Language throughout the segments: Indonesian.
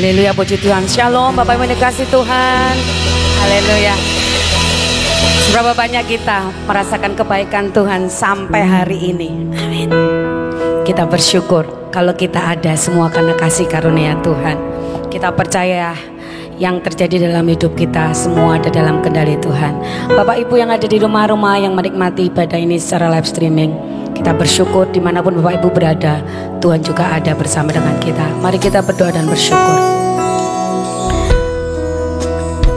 Haleluya, puji Tuhan. Shalom Bapak Ibu yang dikasihi Tuhan. Haleluya. Seberapa banyak kita merasakan kebaikan Tuhan sampai hari ini. Amin. Kita bersyukur kalau kita ada semua karena kasih karunia Tuhan. Kita percaya yang terjadi dalam hidup kita semua ada dalam kendali Tuhan. Bapak Ibu yang ada di rumah-rumah yang menikmati ibadah ini secara live streaming, kita bersyukur dimanapun Bapak Ibu berada, Tuhan juga ada bersama dengan kita. Mari kita berdoa dan bersyukur.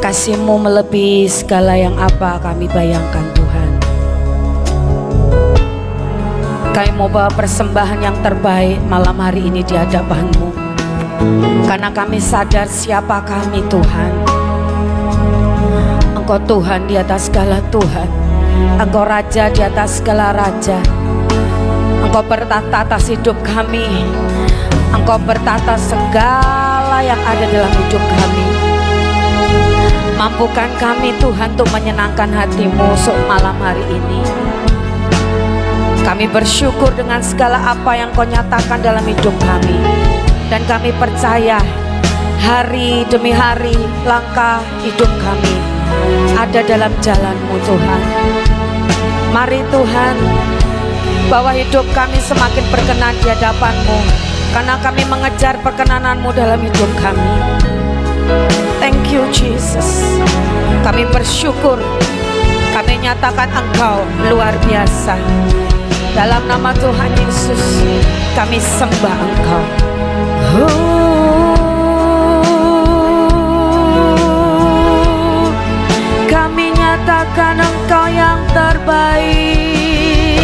Kasih-Mu melebihi segala yang apa kami bayangkan Tuhan. Kami mau bawa persembahan yang terbaik malam hari ini di hadapan-Mu, karena kami sadar siapa kami Tuhan. Engkau Tuhan di atas segala Tuhan. Engkau Raja di atas segala Raja. Engkau bertata atas hidup kami. Engkau bertata segala yang ada dalam hidup kami. Mampukan kami Tuhan untuk menyenangkan hati-Mu malam hari ini. Kami bersyukur dengan segala apa yang Kau nyatakan dalam hidup kami. Dan kami percaya hari demi hari langkah hidup kami ada dalam jalan-Mu Tuhan. Mari Tuhan, bahwa hidup kami semakin berkenan di hadapan-Mu, karena kami mengejar perkenanan-Mu dalam hidup kami. Thank you Jesus. Kami bersyukur, kami nyatakan Engkau luar biasa. Dalam nama Tuhan Yesus kami sembah Engkau. Kami nyatakan Engkau yang terbaik,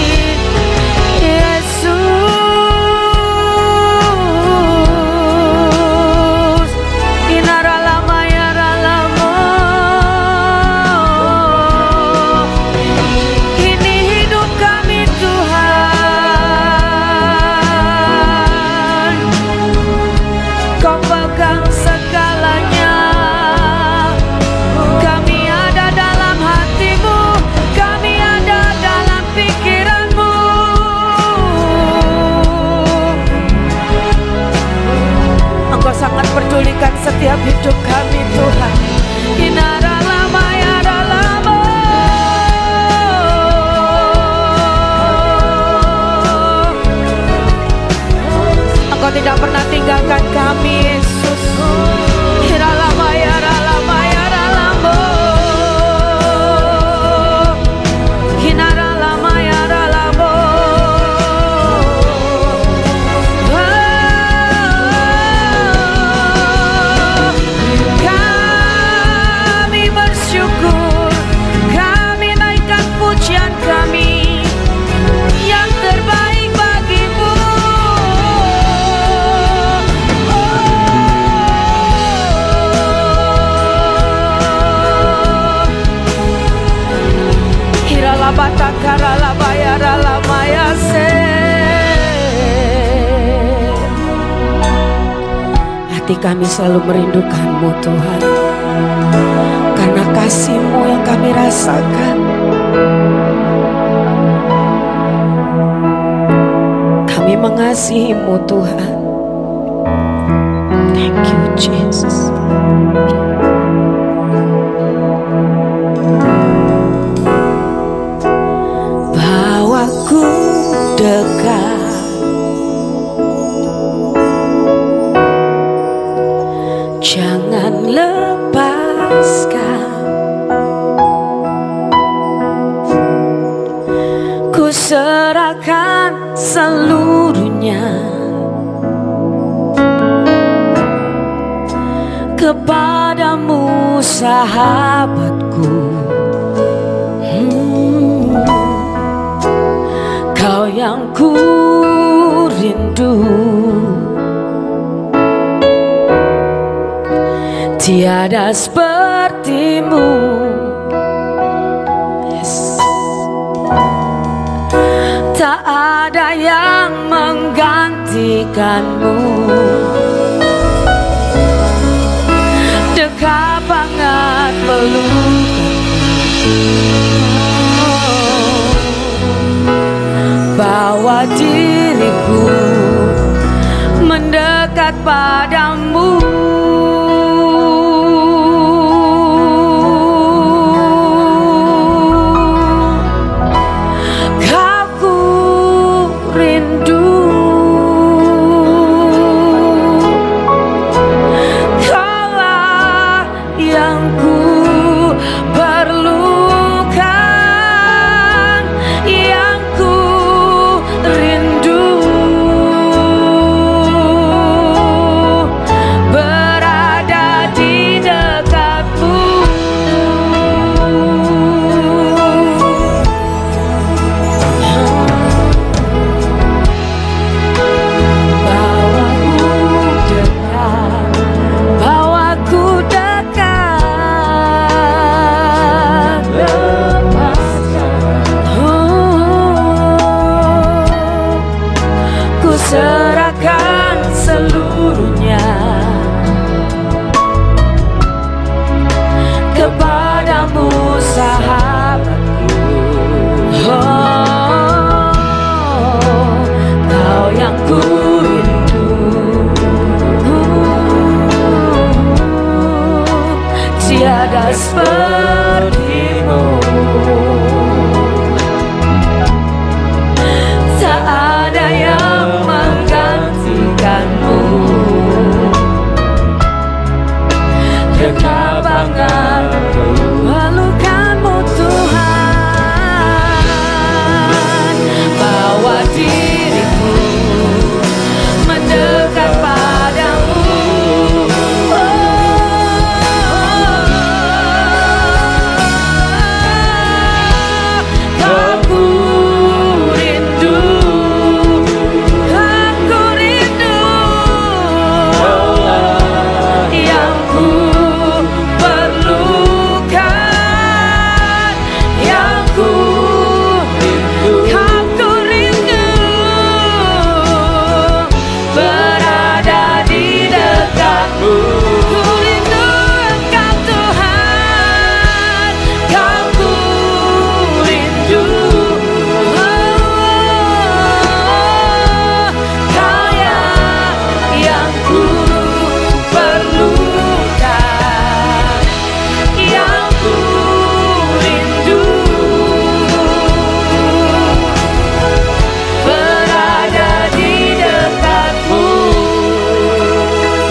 Yesus. Inaralama ya ralamo. Ini hidup kami Tuhan. Kau pegang segalanya. Kami ada dalam hati-Mu, kami ada dalam pikiran-Mu. Engkau sangat pedulikan setiap hidup kami Tuhan. Inaralama ya ralamo. Engkau tidak pernah tinggalkan kami Yesus. Iralama ya ralama ya ralamo. Inaralama ya ralamo. Kami bersyukur, kami naikkan pujian kami yang terbaik bagi-Mu. Hiralabata karalabaya ralamaya se. Hati kami selalu merindukan-Mu Tuhan, karena kasih-Mu yang kami rasakan. Kami mengasihi-Mu Tuhan. Thank you Jesus. Bawaku dekat, jangan lepaskan. Ku serahkan seluruhnya kepadamu sahabatku. Kau yang ku rindu, tiada seperti-Mu. Yes. Tak ada yang menggantikan-Mu. Dekat banget peluk, bawa diriku mendekat padamu. tiada sepertimu. Tak ada yang menggantikanmu. Dekat banget pelukanmu Tuhan. Bawa diriku mendekat padamu.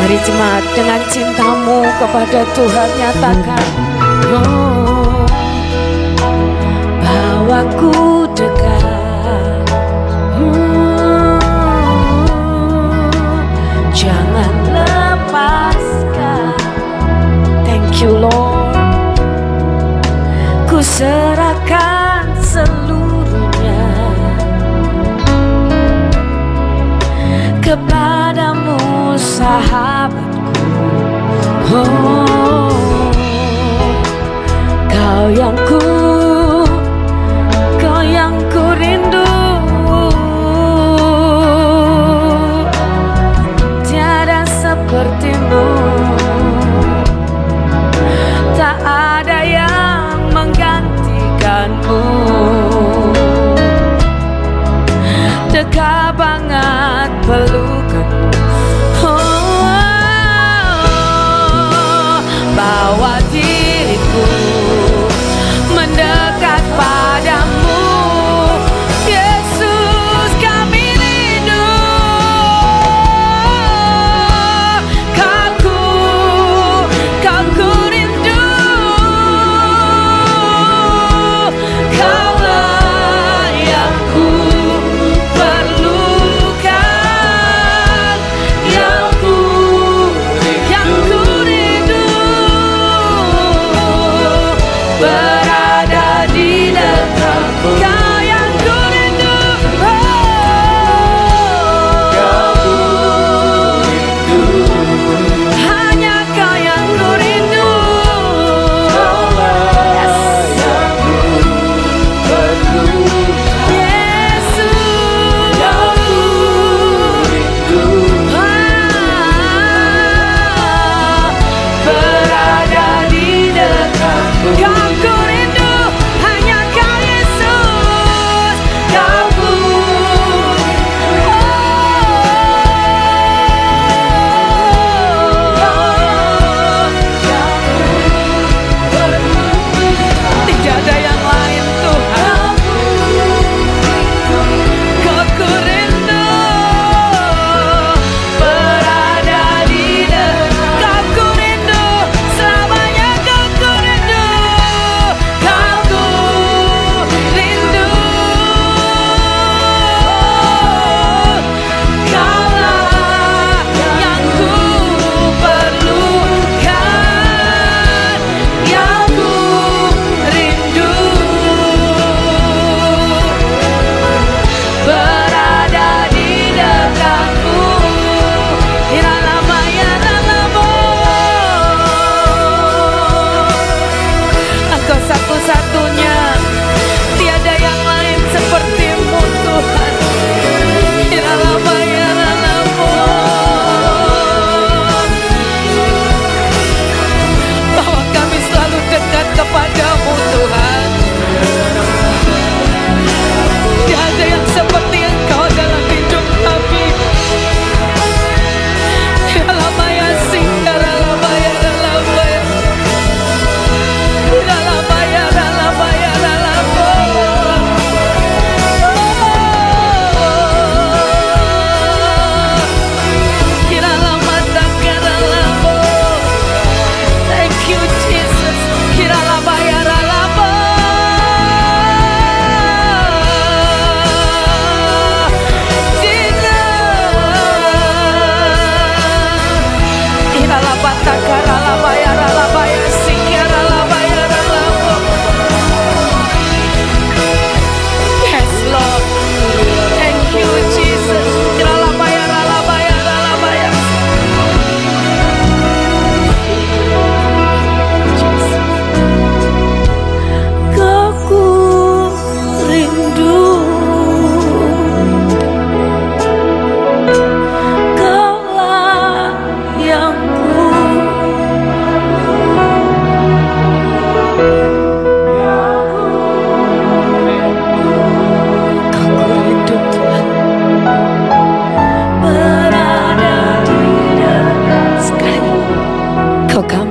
Mari jemaat dengan cintamu kepada Tuhan nyatakan, oh, bawaku dekat, jangan lepaskan. Thank you Lord, ku serahkan seluruhnya kepadamu sahabatku. Oh, kau yang ku rindu. Tiada sepertimu. Tak ada yang menggantikanmu. Dekat banget pelukanmu. Bawa diriku mendekat padamu. Yesus, kami rindu. Kau ku rindu. Kaulah yang ku perlukan, yang ku rindu.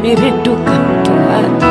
kami rindukan Tuhan.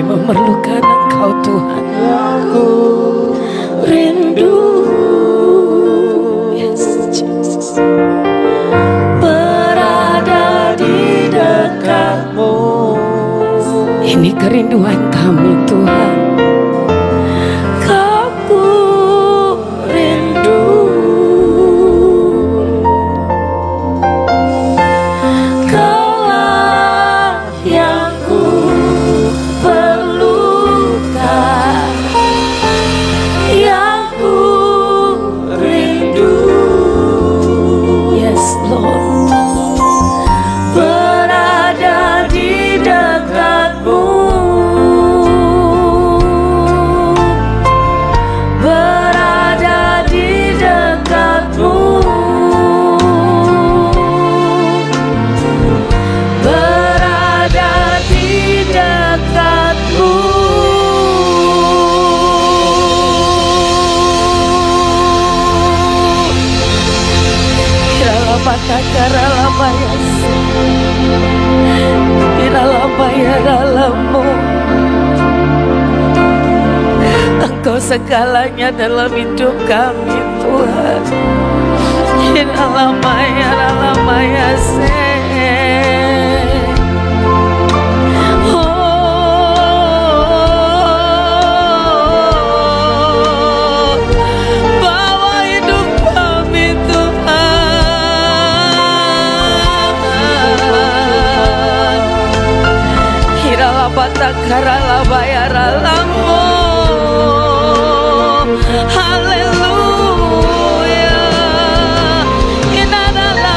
Memerlukan Engkau Tuhan. Aku rindu, yes Jesus, berada di dekat-Mu. Ini kerinduan kami Tuhan. Aku rindu, Kaulah yang ku Engkau segalanya dalam hidup kami Tuhan. Inalamaya se. Karala bayaralamu, haleluya. Inadalah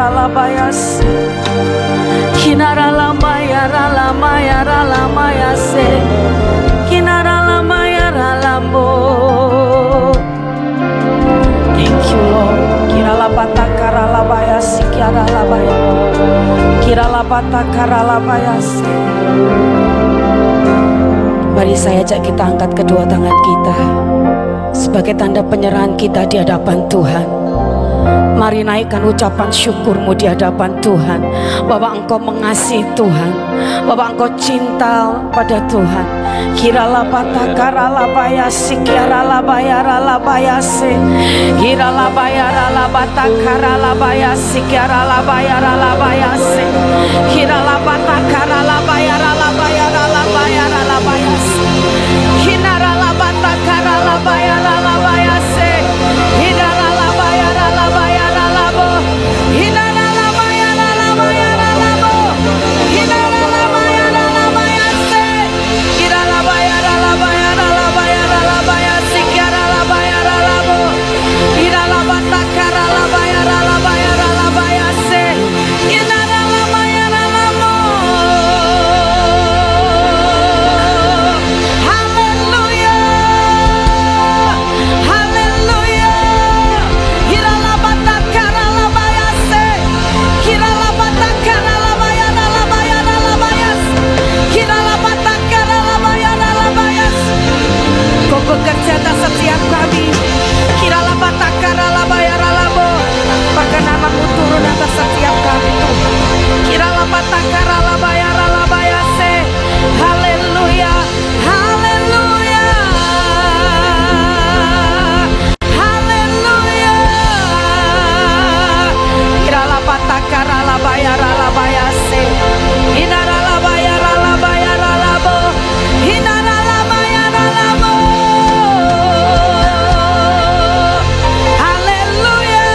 ralabayas. Kinaralamaya ralamaya ralamayase. Kinaralamaya ralambo. Thank you Lord. Kiralapata karalabaya sikiaralabaya. Kiralapata karalabaya se. Mari saya ajak kita angkat kedua tangan kita sebagai tanda penyerahan kita di hadapan Tuhan. Mari naikkan ucapan syukurmu di hadapan Tuhan, bahwa engkau mengasihi Tuhan, bahwa engkau cinta pada Tuhan. Kiralapata karalabaya sikiaralabaya ralabaya se. Kiralabaya ralabata karalabaya sikiaralabaya ralabaya se. Kiralapata karalabaya ralabaya ralabaya ralabaya se. Kinaralabata karalabaya ralabaya se. Hinaralabaya ralabaya ralabo. Hinaralabaya ralabaya ralabo. Hinaralabaya ralabaya se. Hiralabaya ralabaya ralabaya ralabaya sikiaralabaya ralabo. Hiralabata karalabaya ralabaya ralabaya se. Hinaralabaya ralabo. Haleluya. Haleluya. Hiralabata karalabaya se. Hiralabata karalabaya ralabaya ralabaya. Hiralabata karalabaya ralabaya. Kau bekerja atas setiap kami. Kiralabata karalabaya ralabo. Bahkan namamu turun atas setiap kami Tuhan. Kiralabata karalabaya ralabaya se. Haleluya. Haleluya. Haleluya. Kiralabata karalabaya ralabaya se. Hinaralabaya ralabaya ralabo. Hinaralabaya ralabo. Haleluya.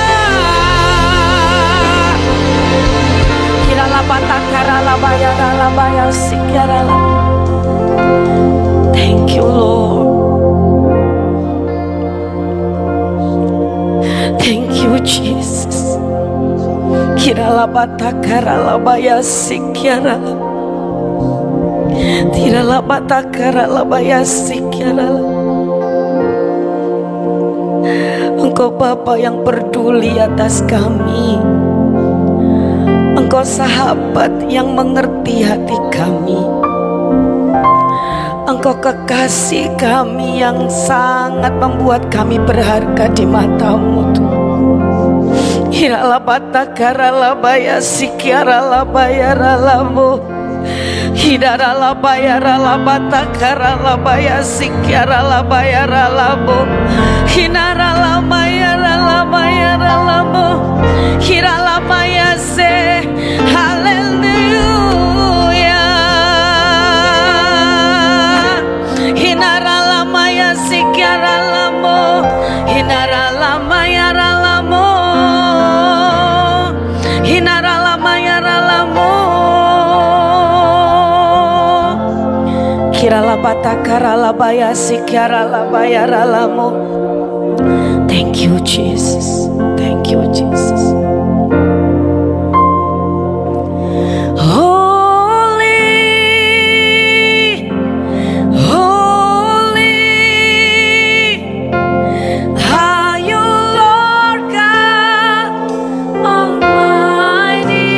Kiralabata karalabaya ralabaya sikiarala. Thank you Lord. Thank you Jesus. Kiralabata karalabaya sikiarala. Tiralabata karalabaya sikiarala. Engkau Bapa yang peduli atas kami. Engkau sahabat yang mengerti hati kami. Engkau kekasih kami yang sangat membuat kami berharga di mata-Mu Tuhan. Hiralabata karalabaya sikiaralabaya ralabo. Hidaralabaya ralabata karalabaya sikiaralabaya ralabo. Hinaralabaya ralabaya ralabo. Hiralabaya se. Haleluya. Hinaralamaya sikiaralamo. Hinaralamaya ralamo. Hinaralamaya ralamo. Kiralabata karalabaya sikiaralabaya ralamo. Thank you Jesus. Thank you Jesus. Holy, holy are you Lord God Almighty.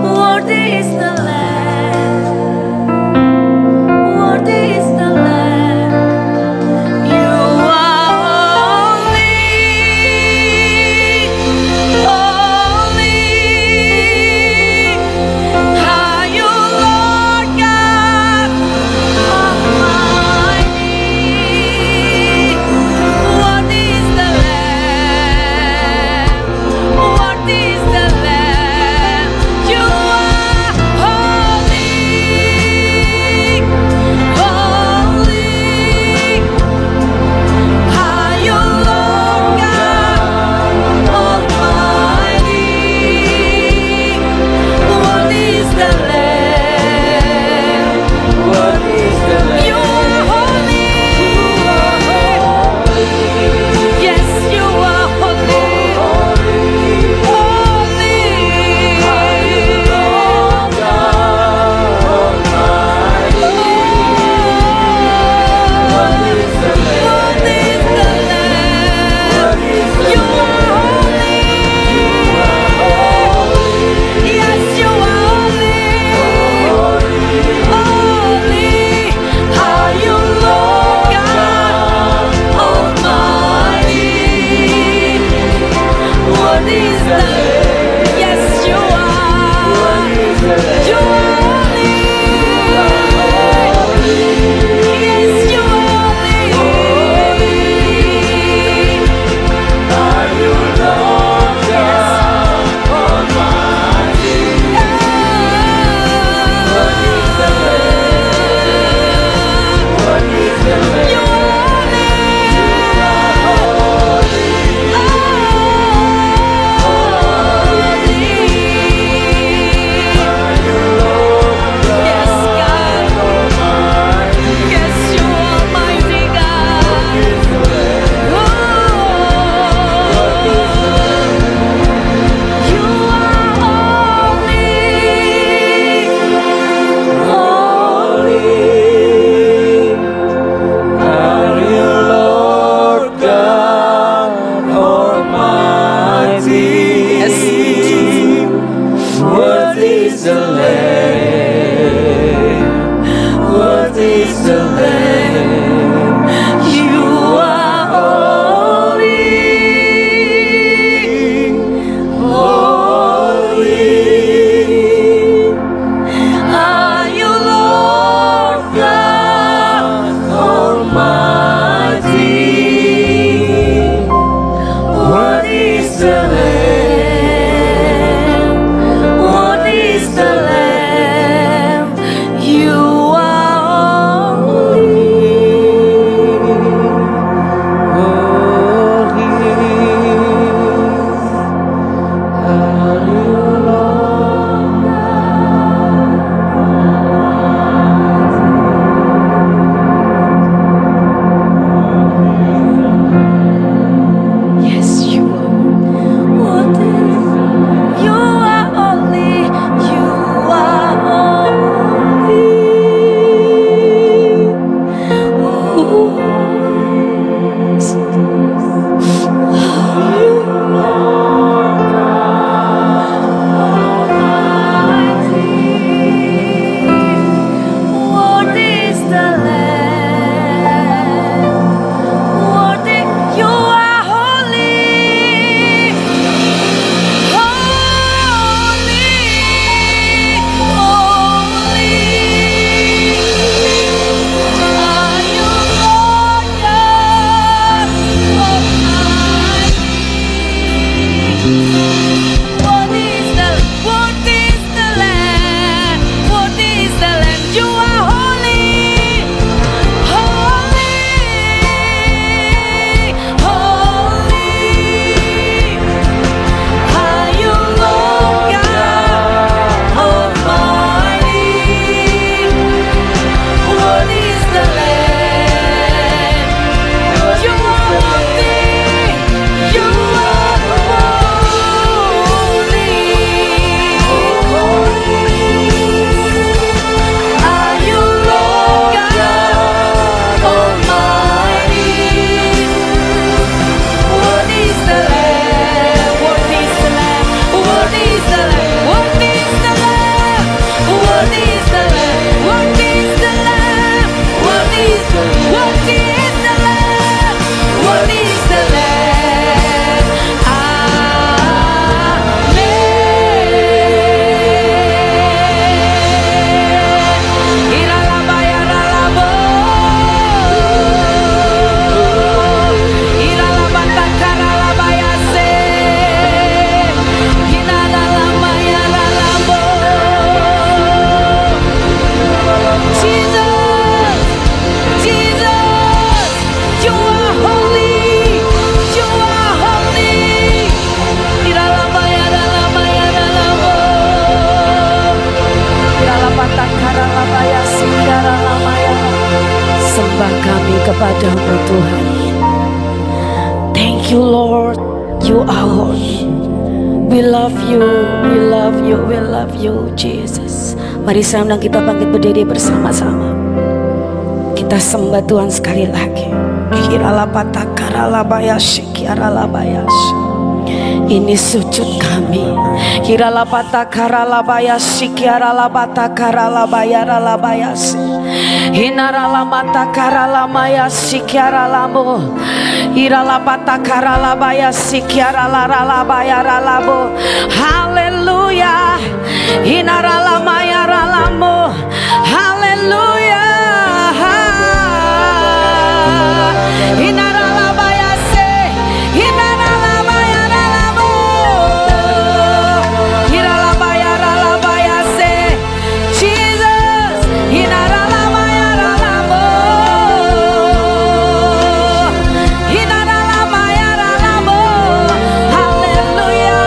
Worthy is the Lamb. Worthy is the Lamb. You are holy. What is the Lamb? What is the Lamb? You are holy, holy. Are you Lord God Almighty? What is the Lamb? Kepadamu Tuhan. Thank you Lord, you are holy. We love you, we love you, we love you Jesus. Mari sama kita bangkit berdiri bersama-sama. Kita sembah Tuhan sekali lagi. Ini sujud kami. Kiralapata karalabayasi kiaralabata karalabayaralabayasi. Hinaralamata karalamayasi kiaralabo. Iralapata karalabayasi kiaralarabayaralabo. Haleluya. Hinaralamayaralamo. Haleluya. Hinaralabayase. Hinaralabayaralamo. Hiralabayaralabayase. Jesus. Hinaralabayaralamo. Hinaralabayaralamo. Hallelujah.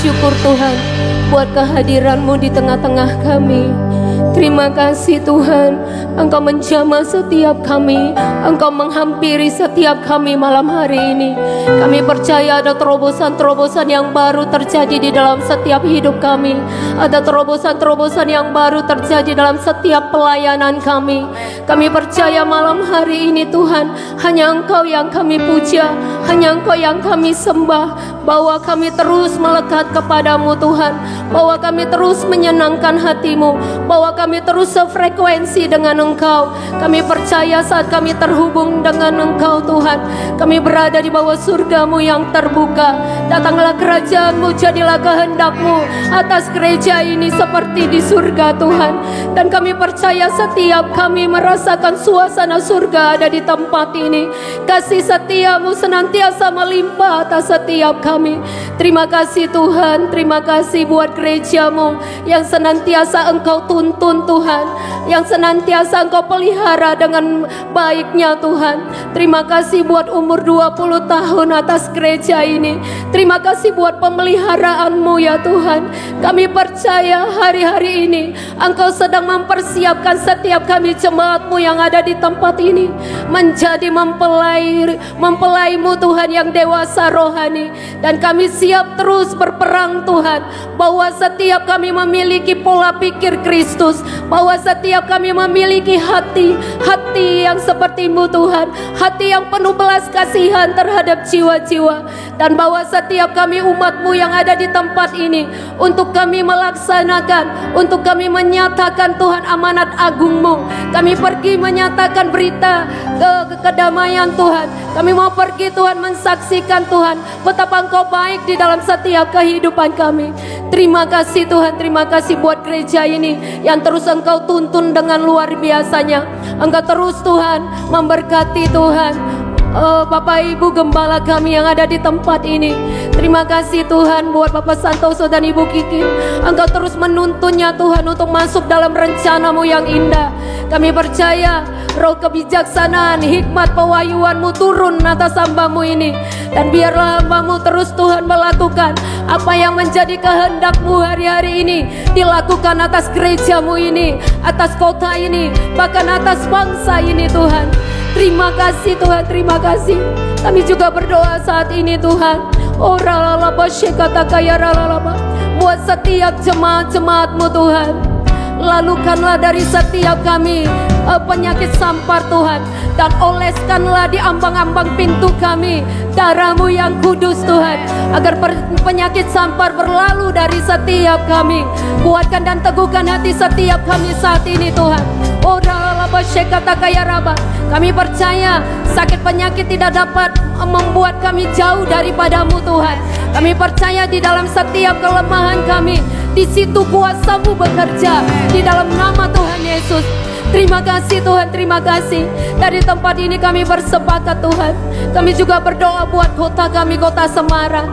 bersyukur Tuhan buat kehadiran-Mu di tengah-tengah kami. Terima kasih Tuhan, Engkau menjamah setiap kami, Engkau menghampiri setiap kami malam hari ini. Kami percaya ada terobosan-terobosan yang baru terjadi di dalam setiap hidup kami. Ada terobosan-terobosan yang baru terjadi dalam setiap pelayanan kami. Kami percaya malam hari ini Tuhan, hanya Engkau yang kami puja, hanya Engkau yang kami sembah, bahwa kami terus melekat kepadamu Tuhan, bahwa kami terus menyenangkan hati-Mu, bahwa kami terus sefrekuensi dengan Engkau. Kami percaya saat kami terhubung dengan Engkau Tuhan, kami berada di bawah surga-Mu yang terbuka. Datanglah kerajaan-Mu, jadilah kehendak-Mu atas gereja ini seperti di surga Tuhan. Dan kami percaya setiap kami merasakan suasana surga ada di tempat ini. Kasih setia-Mu senantiasa melimpah atas setiap kami. Terima kasih Tuhan, terima kasih buat gereja-Mu yang senantiasa Engkau tuntun Tuhan, yang senantiasa Engkau pelihara dengan baiknya Tuhan. Terima kasih buat umur 20 tahun atas gereja ini. Terima kasih buat pemeliharaan-Mu ya Tuhan. Kami percaya hari-hari ini Engkau sedang mempersiapkan setiap kami jemaat-Mu yang ada di tempat ini menjadi mempelai-Mu Tuhan yang dewasa rohani. Dan kami siap terus berperang Tuhan, bahwa setiap kami memiliki pola pikir Kristus, bahwa setiap kami memiliki hati yang seperti-Mu Tuhan, hati yang penuh belas kasihan terhadap jiwa-jiwa. Dan bahwa setiap kami umat-Mu yang ada di tempat ini, untuk kami melaksanakan, untuk kami menyatakan Tuhan amanat agung-Mu. Kami pergi menyatakan berita kedamaian Tuhan. Kami mau pergi Tuhan mensaksikan Tuhan betapa Engkau baik di dalam setiap kehidupan kami. Terima kasih Tuhan, terima kasih buat gereja ini yang terus Engkau tuntun dengan luar biasanya. Engkau terus Tuhan memberkati Tuhan Bapak Ibu Gembala kami yang ada di tempat ini. Terima kasih Tuhan buat Bapak Santoso dan Ibu Kiki. Engkau terus menuntunnya Tuhan untuk masuk dalam rencana-Mu yang indah. Kami percaya roh kebijaksanaan, hikmat, pewahyuan-Mu turun atas hamba-Mu ini. Dan biarlah hamba-Mu terus Tuhan melakukan apa yang menjadi kehendak-Mu hari-hari ini, dilakukan atas gereja-Mu ini, atas kota ini, bahkan atas bangsa ini Tuhan. Terima kasih Tuhan, terima kasih. Kami juga berdoa saat ini Tuhan, buat setiap jemaat-jemaat-Mu Tuhan. Lalukanlah dari setiap kami penyakit sampar Tuhan, dan oleskanlah di ambang-ambang pintu kami darah-Mu yang kudus Tuhan, agar penyakit sampar berlalu dari setiap kami. Kuatkan dan teguhkan hati setiap kami saat ini Tuhan. Kami percaya sakit penyakit tidak dapat membuat kami jauh daripada-Mu Tuhan. Kami percaya di dalam setiap kelemahan kami, di situ kuasa-Mu bekerja di dalam nama Tuhan Yesus. Terima kasih Tuhan, terima kasih. Dari tempat ini kami bersepakat Tuhan, kami juga berdoa buat kota kami, kota Semarang.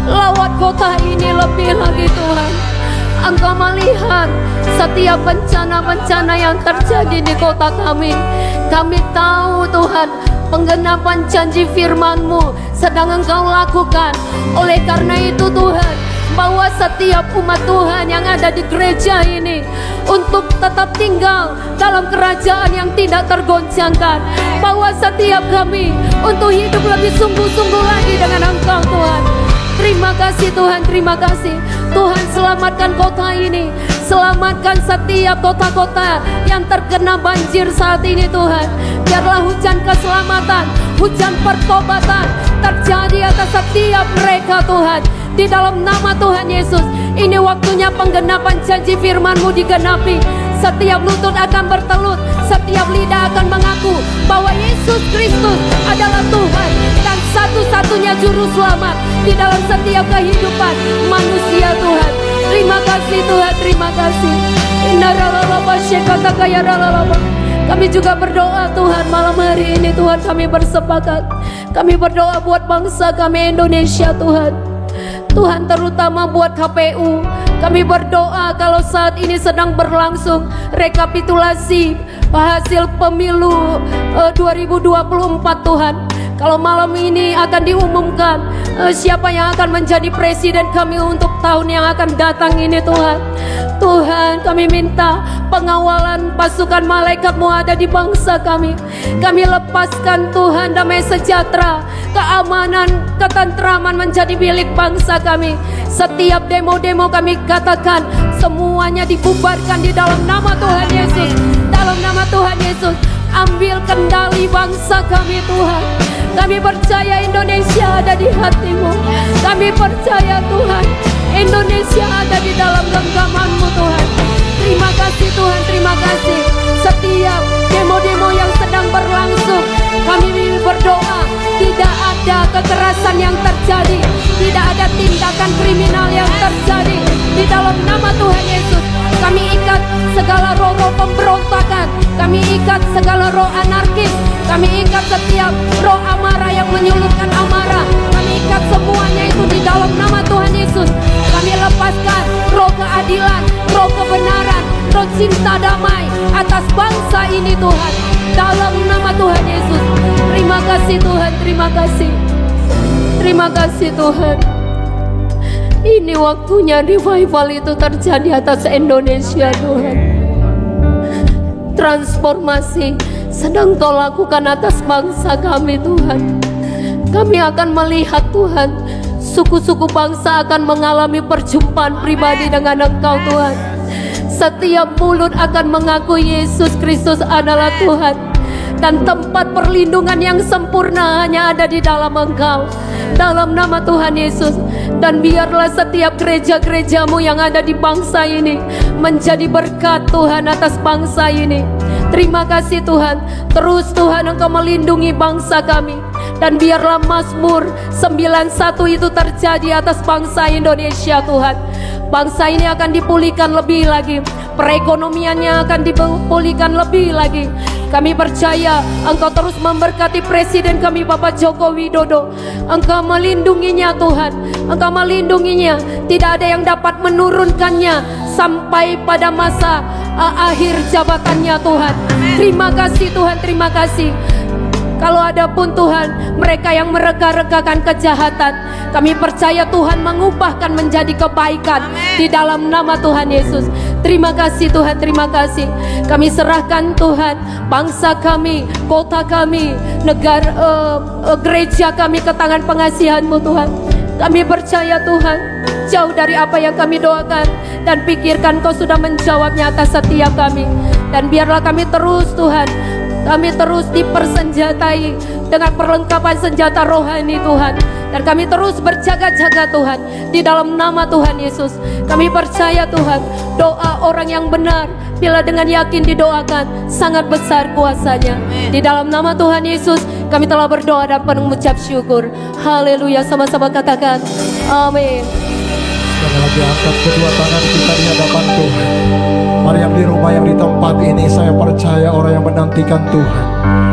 Lawat kota ini lebih lagi Tuhan. Engkau melihat setiap bencana-bencana yang terjadi di kota kami. Kami tahu Tuhan, penggenapan janji firman-Mu sedang Engkau lakukan. Oleh karena itu Tuhan, bahwa setiap umat Tuhan yang ada di gereja ini untuk tetap tinggal dalam kerajaan yang tidak tergoncangkan. Bahwa setiap kami untuk hidup lebih sungguh-sungguh lagi dengan Engkau Tuhan. Terima kasih Tuhan, terima kasih. Tuhan selamatkan kota ini, selamatkan setiap kota-kota yang terkena banjir saat ini Tuhan. Biarlah hujan keselamatan, hujan pertobatan terjadi atas setiap mereka Tuhan. Di dalam nama Tuhan Yesus, ini waktunya penggenapan janji firman-Mu digenapi. Setiap lutut akan bertelut, setiap lidah akan mengaku bahwa Yesus Kristus adalah Tuhan dan satu-satunya juru selamat di dalam setiap kehidupan manusia Tuhan. Terima kasih Tuhan, terima kasih. Kami juga berdoa Tuhan malam hari ini Tuhan, kami bersepakat. Kami berdoa buat bangsa kami Indonesia Tuhan. Tuhan terutama buat KPU. Kami berdoa kalau saat ini sedang berlangsung rekapitulasi hasil pemilu 2024 Tuhan. Kalau malam ini akan diumumkan siapa yang akan menjadi presiden kami untuk tahun yang akan datang ini Tuhan. Tuhan, kami minta pengawalan pasukan malaikat-Mu ada di bangsa kami. Kami lepaskan Tuhan damai sejahtera, keamanan, ketentraman menjadi milik bangsa kami. Setiap demo-demo kami katakan semuanya dibubarkan di dalam nama Tuhan Yesus. Dalam nama Tuhan Yesus, ambil kendali bangsa kami Tuhan. Kami percaya Indonesia ada di hati-Mu. Kami percaya Tuhan, Indonesia ada di dalam genggaman-Mu Tuhan. Terima kasih Tuhan, terima kasih. Setiap demo-demo yang sedang berlangsung, kami berdoa tidak ada kekerasan yang terjadi, tidak ada tindakan kriminal yang terjadi. Di dalam nama Tuhan Yesus, kami ikat segala roh-roh pemberontakan, kami ikat segala roh anarkis, kami ikat setiap roh amarah yang menyulutkan amarah. Kami ikat semuanya itu di dalam nama Tuhan Yesus. Kami lepaskan roh keadilan, roh kebenaran, roh cinta damai atas bangsa ini Tuhan. Dalam nama Tuhan Yesus. Terima kasih Tuhan, terima kasih. Terima kasih Tuhan. Ini waktunya revival itu terjadi atas Indonesia Tuhan. Transformasi sedang Kau lakukan atas bangsa kami Tuhan. Kami akan melihat Tuhan, suku-suku bangsa akan mengalami perjumpaan pribadi dengan Engkau Tuhan. Setiap mulut akan mengaku Yesus Kristus adalah Tuhan. Dan tempat perlindungan yang sempurna hanya ada di dalam Engkau. Dalam nama Tuhan Yesus. Dan biarlah setiap gereja-gereja-Mu yang ada di bangsa ini menjadi berkat Tuhan atas bangsa ini. Terima kasih Tuhan. Terus Tuhan Engkau melindungi bangsa kami. Dan biarlah Mazmur 91 itu terjadi atas bangsa Indonesia Tuhan. Bangsa ini akan dipulihkan lebih lagi, perekonomiannya akan dipulihkan lebih lagi. Kami percaya Engkau terus memberkati Presiden kami Bapak Joko Widodo. Engkau melindunginya Tuhan, Engkau melindunginya. Tidak ada yang dapat menurunkannya sampai pada masa akhir jabatannya Tuhan. Terima kasih Tuhan, terima kasih. Kalau ada pun Tuhan mereka yang mereka-rekakan kejahatan, kami percaya Tuhan mengubahkan menjadi kebaikan. Di dalam nama Tuhan Yesus. Terima kasih Tuhan, terima kasih. Kami serahkan Tuhan bangsa kami, kota kami, negara, gereja kami ke tangan pengasihan-Mu Tuhan. Kami percaya Tuhan, jauh dari apa yang kami doakan dan pikirkan Kau sudah menjawabnya atas setiap kami. Dan biarlah kami terus Tuhan, kami terus dipersenjatai dengan perlengkapan senjata rohani Tuhan. Dan kami terus berjaga-jaga Tuhan. Di dalam nama Tuhan Yesus. Kami percaya Tuhan, doa orang yang benar bila dengan yakin didoakan sangat besar kuasanya. Di dalam nama Tuhan Yesus kami telah berdoa dan mengucap syukur. Haleluya, sama-sama katakan amin. Sekali lagi angkat kedua tangan kita di hadapan Tuhan. Mari yang di rumah, yang di tempat ini, saya percaya orang yang menantikan Tuhan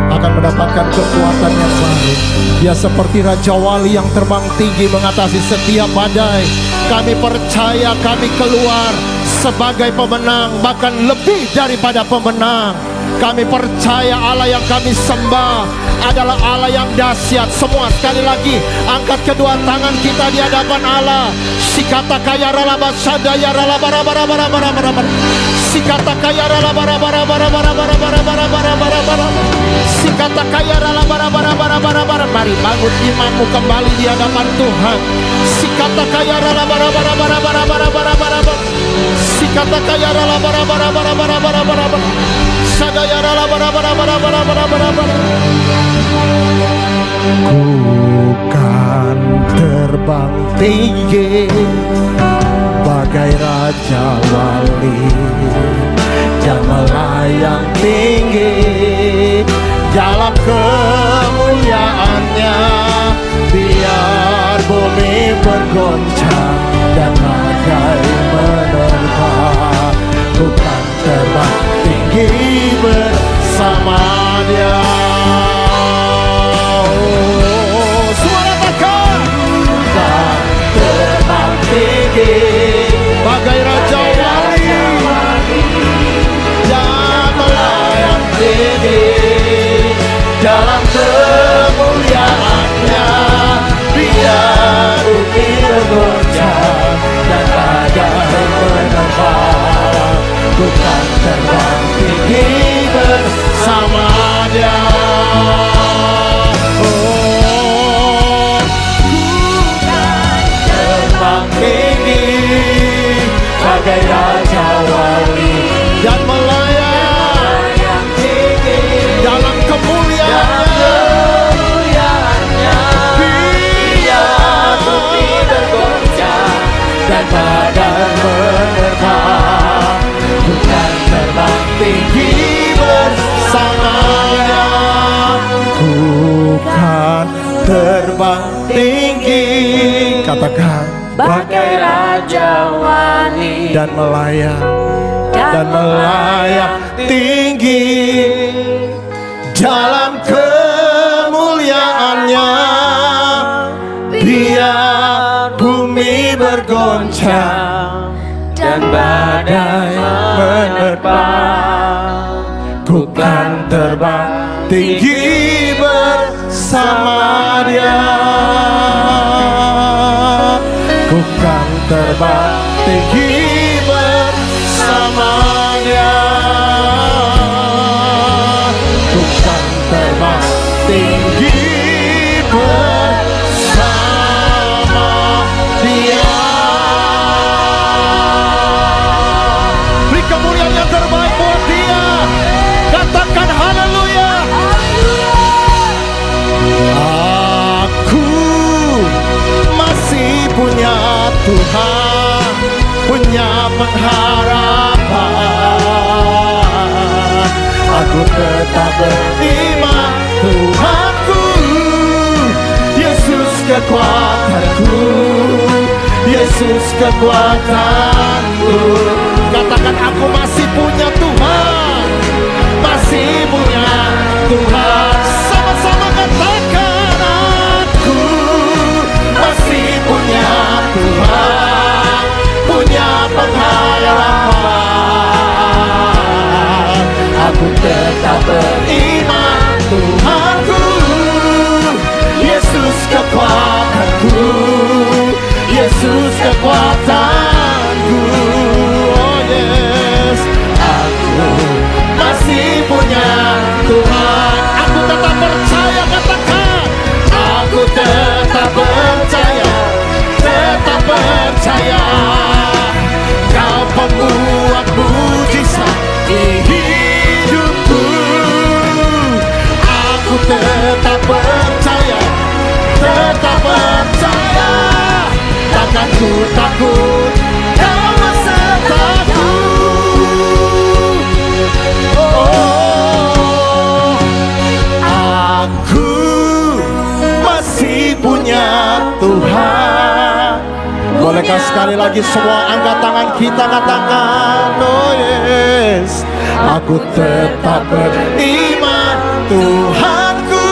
akan mendapatkan kekuatan yang baru. Dia seperti Raja Wali yang terbang tinggi mengatasi setiap badai. Kami percaya kami keluar sebagai pemenang, bahkan lebih daripada pemenang. Kami percaya Allah yang kami sembah adalah Allah yang dahsyat. Semua sekali lagi angkat kedua tangan kita di hadapan Allah. Sikata kaya ralaba sadaya ralaba bara bara bara bara bara. Sikata kaya ralaba bara bara bara bara bara bara bara bara bara. Sikata kaya ralaba bara bara bara bara bara. Mari bangun imanmu kembali di hadapan Tuhan. Sikata kaya ralaba bara bara bara bara bara bara bara. Sikata kaya ralaba bara bara bara bara bara bara. Sadaya ralaba bara bara bara bara bara bara. Ku kan terbang tinggi bagai Raja Wali dan melayang tinggi dalam kemuliaannya. Biar bumi bergoncang dan bagai menerpa, ku kan terbang tinggi bersama Dia. Bagai Raja Wali yang melayang tinggi dalam kemuliaan. dan melayang tinggi dalam kemuliaannya. Biar bumi bergoncang dan badai menerpa, ku kan terbang tinggi bersama Dia. Ku kan terbang tinggi bersama Dia. Ku kan terbang tinggi bersama Dia. Beri kemuliaan yang terbaik buat Dia. Katakan haleluya. Aku masih punya Tuhan, punya pengharapan. Aku tetap beriman Tuhanku, Yesus kekuatanku, Yesus kekuatanku. Katakan aku masih punya Tuhan, masih punya Tuhan. Sama-sama katakan aku masih punya Tuhan, punya pengharapan. Aku tetap beriman Tuhanku, Yesus kekuatanku, Yesus kekuatanku. Oh yes, aku masih punya Tuhan. Aku tetap percaya, katakan aku tetap percaya, tetap percaya. Kau pembuat mujizat di hidupku. Aku tetap percaya, tetap percaya. Takkan ku takut, kau besertaku. Oh, aku masih punya Tuhan. Bolehkah sekali lagi semua angkat tangan kita, katakan oh yes, aku tetap beriman Tuhanku,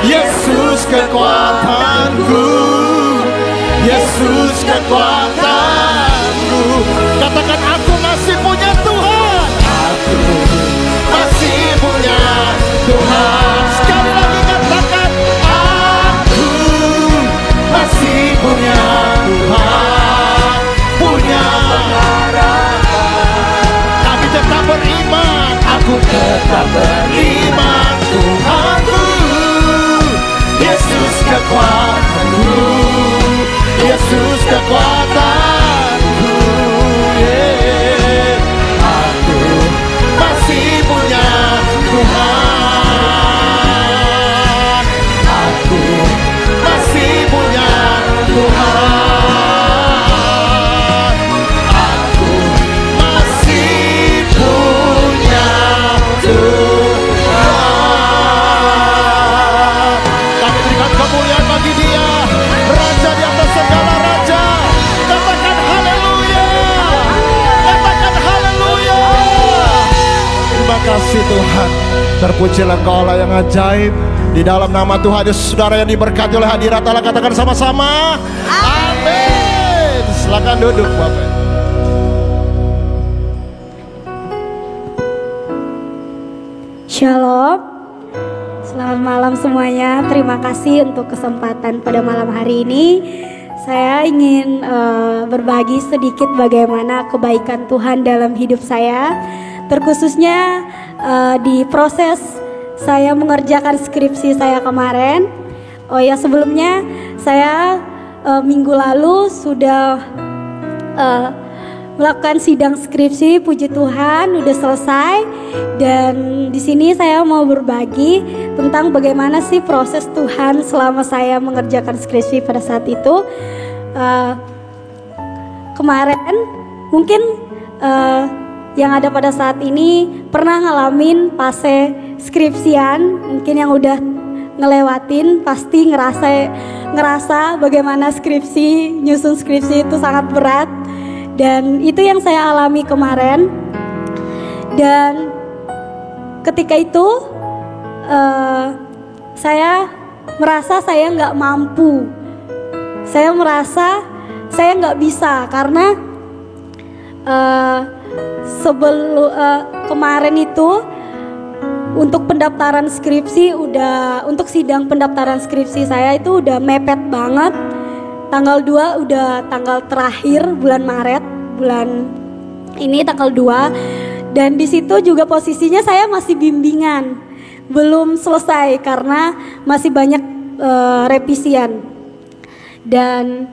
Yesus kekuatanku, Yesus kekuatanku. Katakan aku masih punya Tuhan, aku masih punya Tuhan. Sekali lagi katakan aku masih punya Tuhan, punya pengharapan. Kami tetap beriman, aku tetap beriman Tuhanku, Yesus kekuatanku, Yesus kekuatanku. Yeah. Aku masih punya Tuhan, aku masih punya Tuhan, aku masih punya Tuhan. Kami berikan kemuliaan bagi Dia, Raja di atas segala raja. Katakan haleluya, katakan haleluya. Terima kasih Tuhan. Terpujilah Engkau Allah yang ajaib. Di dalam nama Tuhan Yesus, saudara yang diberkati oleh hadirat Allah, katakan sama-sama amin. Silakan duduk Bapak. Shalom, selamat malam semuanya. Terima kasih untuk kesempatan pada malam hari ini. Saya ingin berbagi sedikit bagaimana kebaikan Tuhan dalam hidup saya, terkhususnya di proses saya mengerjakan skripsi saya kemarin. Oh ya, sebelumnya saya minggu lalu sudah melakukan sidang skripsi, puji Tuhan udah selesai. Dan di sini saya mau berbagi tentang bagaimana sih proses Tuhan selama saya mengerjakan skripsi pada saat itu. Kemarin mungkin yang ada pada saat ini pernah ngalamin fase skripsian, mungkin yang udah ngelewatin pasti ngerasa bagaimana nyusun skripsi itu sangat berat. Dan itu yang saya alami kemarin. Dan ketika itu saya merasa saya nggak mampu. Saya merasa saya nggak bisa karena sebelum kemarin itu untuk pendaftaran skripsi untuk sidang pendaftaran skripsi saya itu udah mepet banget. Tanggal 2 udah tanggal terakhir bulan Maret, bulan ini tanggal 2. Dan di situ juga posisinya saya masih bimbingan, belum selesai karena masih banyak revisian. Dan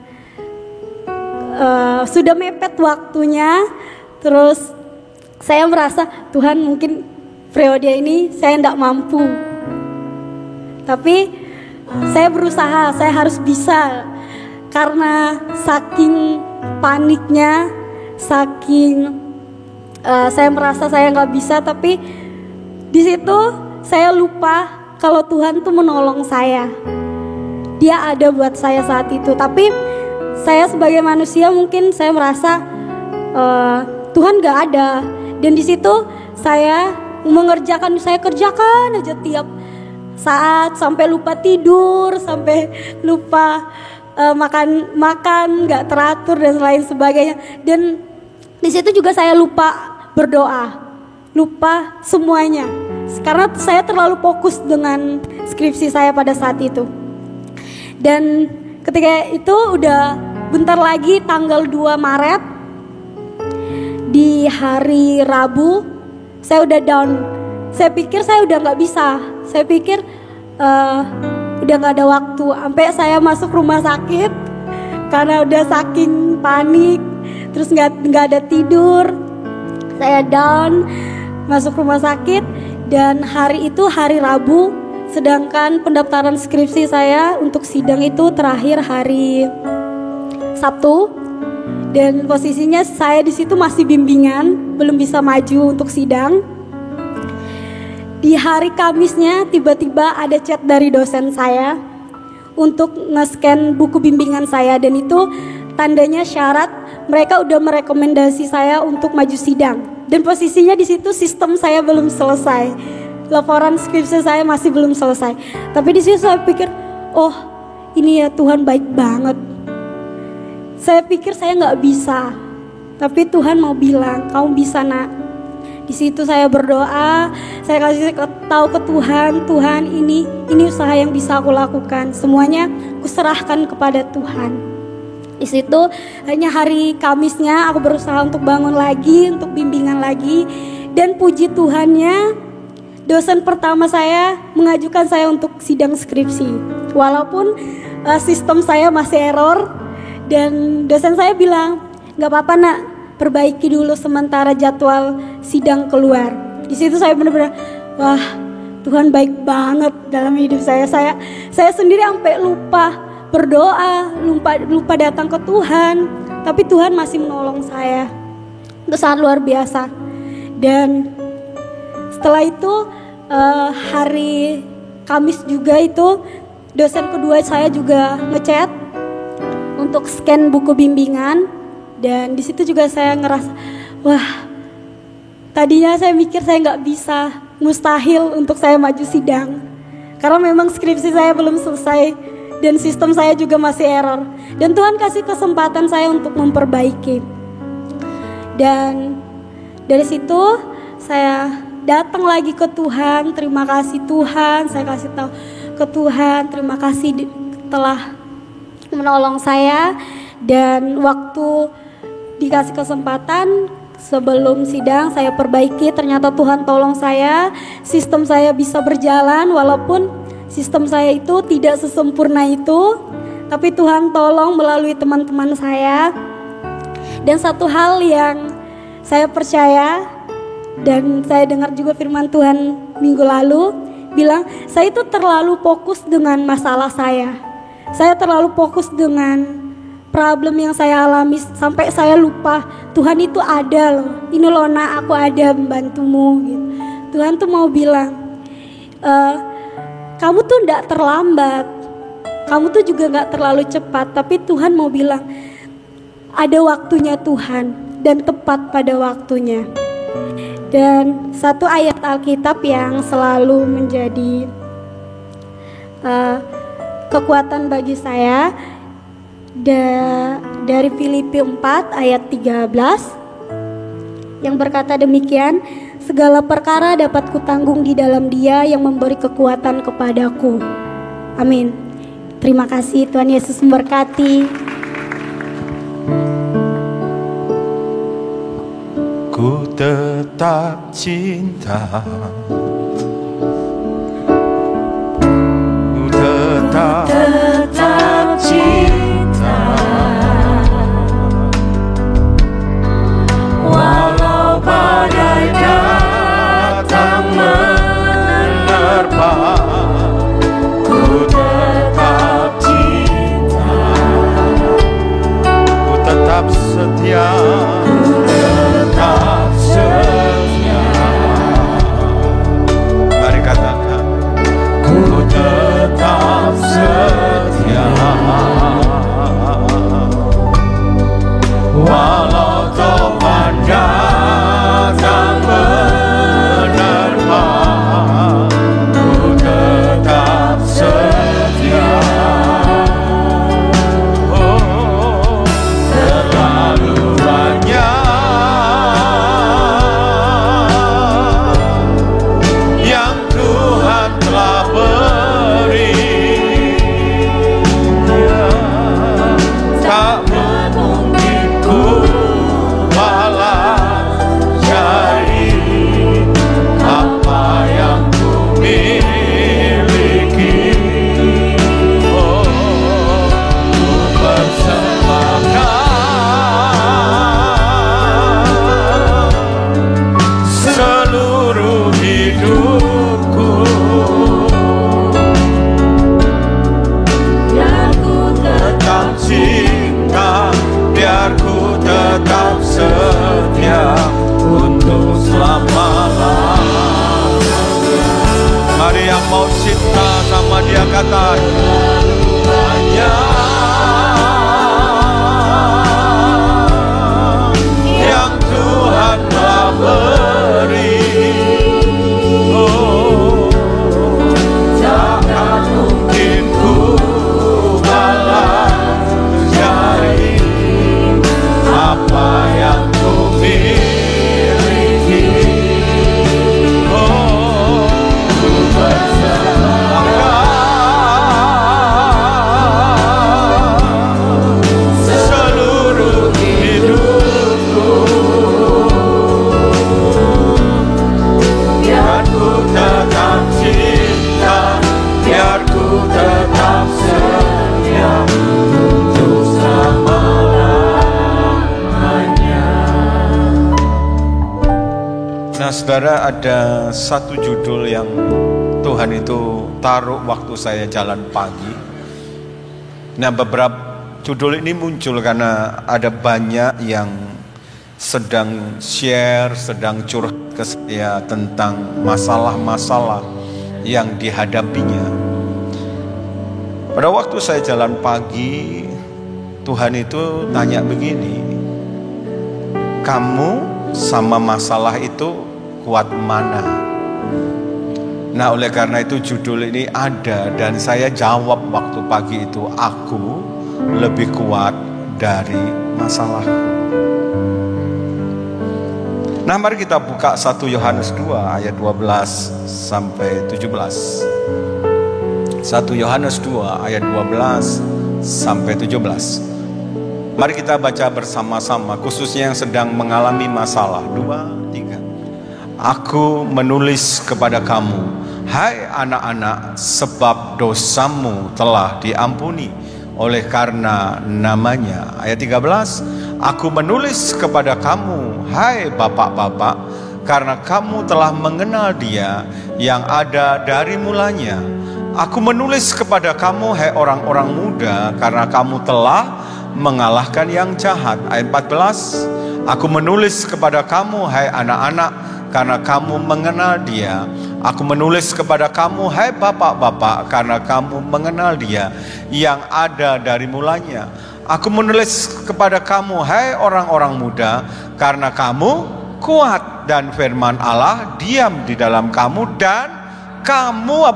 sudah mepet waktunya, terus saya merasa Tuhan mungkin periode ini saya tidak mampu. Tapi saya berusaha, saya harus bisa. Karena saking paniknya, saking saya merasa saya nggak bisa, tapi di situ saya lupa kalau Tuhan tuh menolong saya. Dia ada buat saya saat itu. Tapi saya sebagai manusia mungkin saya merasa Tuhan nggak ada. Dan di situ saya kerjakan aja tiap saat sampai lupa tidur, sampai lupa makan nggak teratur dan lain sebagainya. Dan di situ juga saya lupa berdoa, lupa semuanya karena saya terlalu fokus dengan skripsi saya pada saat itu. Dan ketika itu udah bentar lagi tanggal 2 Maret, di hari Rabu saya udah down. Saya pikir saya udah nggak bisa, saya pikir udah gak ada waktu, sampai saya masuk rumah sakit karena udah saking panik, terus nggak ada tidur, saya down, masuk rumah sakit. Dan hari itu hari Rabu, sedangkan pendaftaran skripsi saya untuk sidang itu terakhir hari Sabtu. Dan posisinya saya di situ masih bimbingan, belum bisa maju untuk sidang. Di hari Kamisnya tiba-tiba ada chat dari dosen saya untuk nge-scan buku bimbingan saya, dan itu tandanya syarat mereka udah merekomendasi saya untuk maju sidang. Dan posisinya di situ sistem saya belum selesai, laporan skripsi saya masih belum selesai. Tapi di situ saya pikir, oh ini ya Tuhan baik banget. Saya pikir saya nggak bisa, tapi Tuhan mau bilang kamu bisa nak. Di situ saya berdoa, saya kasih tahu ke Tuhan, Tuhan ini usaha yang bisa aku lakukan, semuanya kuserahkan kepada Tuhan. Di situ hanya hari Kamisnya aku berusaha untuk bangun lagi, untuk bimbingan lagi, dan puji Tuhannya dosen pertama saya mengajukan saya untuk sidang skripsi, walaupun sistem saya masih error. Dan dosen saya bilang, nggak apa-apa nak, perbaiki dulu sementara jadwal sidang keluar. Di situ saya benar-benar, wah Tuhan baik banget dalam hidup saya. Saya sendiri sampai lupa berdoa, lupa datang ke Tuhan, tapi Tuhan masih menolong saya. Itu sangat luar biasa. Dan setelah itu hari Kamis juga itu dosen kedua saya juga ngechat untuk scan buku bimbingan. Dan di situ juga saya ngerasa, wah, tadinya saya mikir saya nggak bisa, mustahil untuk saya maju sidang, karena memang skripsi saya belum selesai dan sistem saya juga masih error. Dan Tuhan kasih kesempatan saya untuk memperbaiki. Dan dari situ saya datang lagi ke Tuhan, terima kasih Tuhan, saya kasih tahu ke Tuhan, terima kasih telah menolong saya. Dan waktu dikasih kesempatan sebelum sidang saya perbaiki, ternyata Tuhan tolong saya, sistem saya bisa berjalan walaupun sistem saya itu tidak sesempurna itu, tapi Tuhan tolong melalui teman-teman saya. Dan satu hal yang saya percaya dan saya dengar juga firman Tuhan minggu lalu bilang, saya itu terlalu fokus dengan masalah saya terlalu fokus dengan problem yang saya alami sampai saya lupa Tuhan itu ada loh. Ini loh nak, aku ada membantumu gitu. Tuhan tuh mau bilang, kamu tuh gak terlambat, kamu tuh juga gak terlalu cepat, tapi Tuhan mau bilang, ada waktunya Tuhan dan tepat pada waktunya. Dan satu ayat Alkitab yang selalu menjadi kekuatan bagi saya dari Filipi 4 ayat 13 yang berkata demikian, segala perkara dapat kutanggung di dalam Dia yang memberi kekuatan kepadaku. Amin. Terima kasih, Tuhan Yesus memberkati. Ku tetap cinta, ku tetap cinta, walau badai datang menerpa. Ku tetap cinta, ku tetap setia. Mari katakan, ku tetap setia, walau topan datang menerpa. Ku tetap setia, oh, terlalu banyak mau cinta sama dia, kata banyak yang Tuhan telah beri. Oh, takkan mungkin ku balas dari apa yang ku miliki. Seluruh hidupku, biar ku tetap cinta, biar ku tetap setia untuk selama-lamanya. Nah, saudara, ada satu judul yang Tuhan itu taruh waktu saya jalan pagi. Nah, beberapa judul ini muncul karena ada banyak yang sedang share, sedang curhat ke saya tentang masalah-masalah yang dihadapinya. Pada waktu saya jalan pagi, Tuhan itu tanya begini, kamu sama masalah itu kuat mana? Nah, oleh karena itu judul ini ada, dan saya jawab waktu pagi itu, aku lebih kuat dari masalahku. Nah, mari kita buka 1 Yohanes 2 ayat 12 sampai 17. 1 Yohanes 2 ayat 12 sampai 17. Mari kita baca bersama-sama, khususnya yang sedang mengalami masalah. 2, 3. Aku menulis kepada kamu, hai anak-anak, sebab dosamu telah diampuni oleh karena namanya. Ayat 13, aku menulis kepada kamu, hai bapak-bapak, karena kamu telah mengenal Dia yang ada dari mulanya. Aku menulis kepada kamu, hai orang-orang muda, karena kamu telah mengalahkan yang jahat. Ayat 14, aku menulis kepada kamu, hai anak-anak, karena kamu mengenal Dia. Aku menulis kepada kamu, hai bapak-bapak, karena kamu mengenal Dia yang ada dari mulanya. Aku menulis kepada kamu, hai orang-orang muda, karena kamu kuat dan firman Allah diam di dalam kamu dan kamu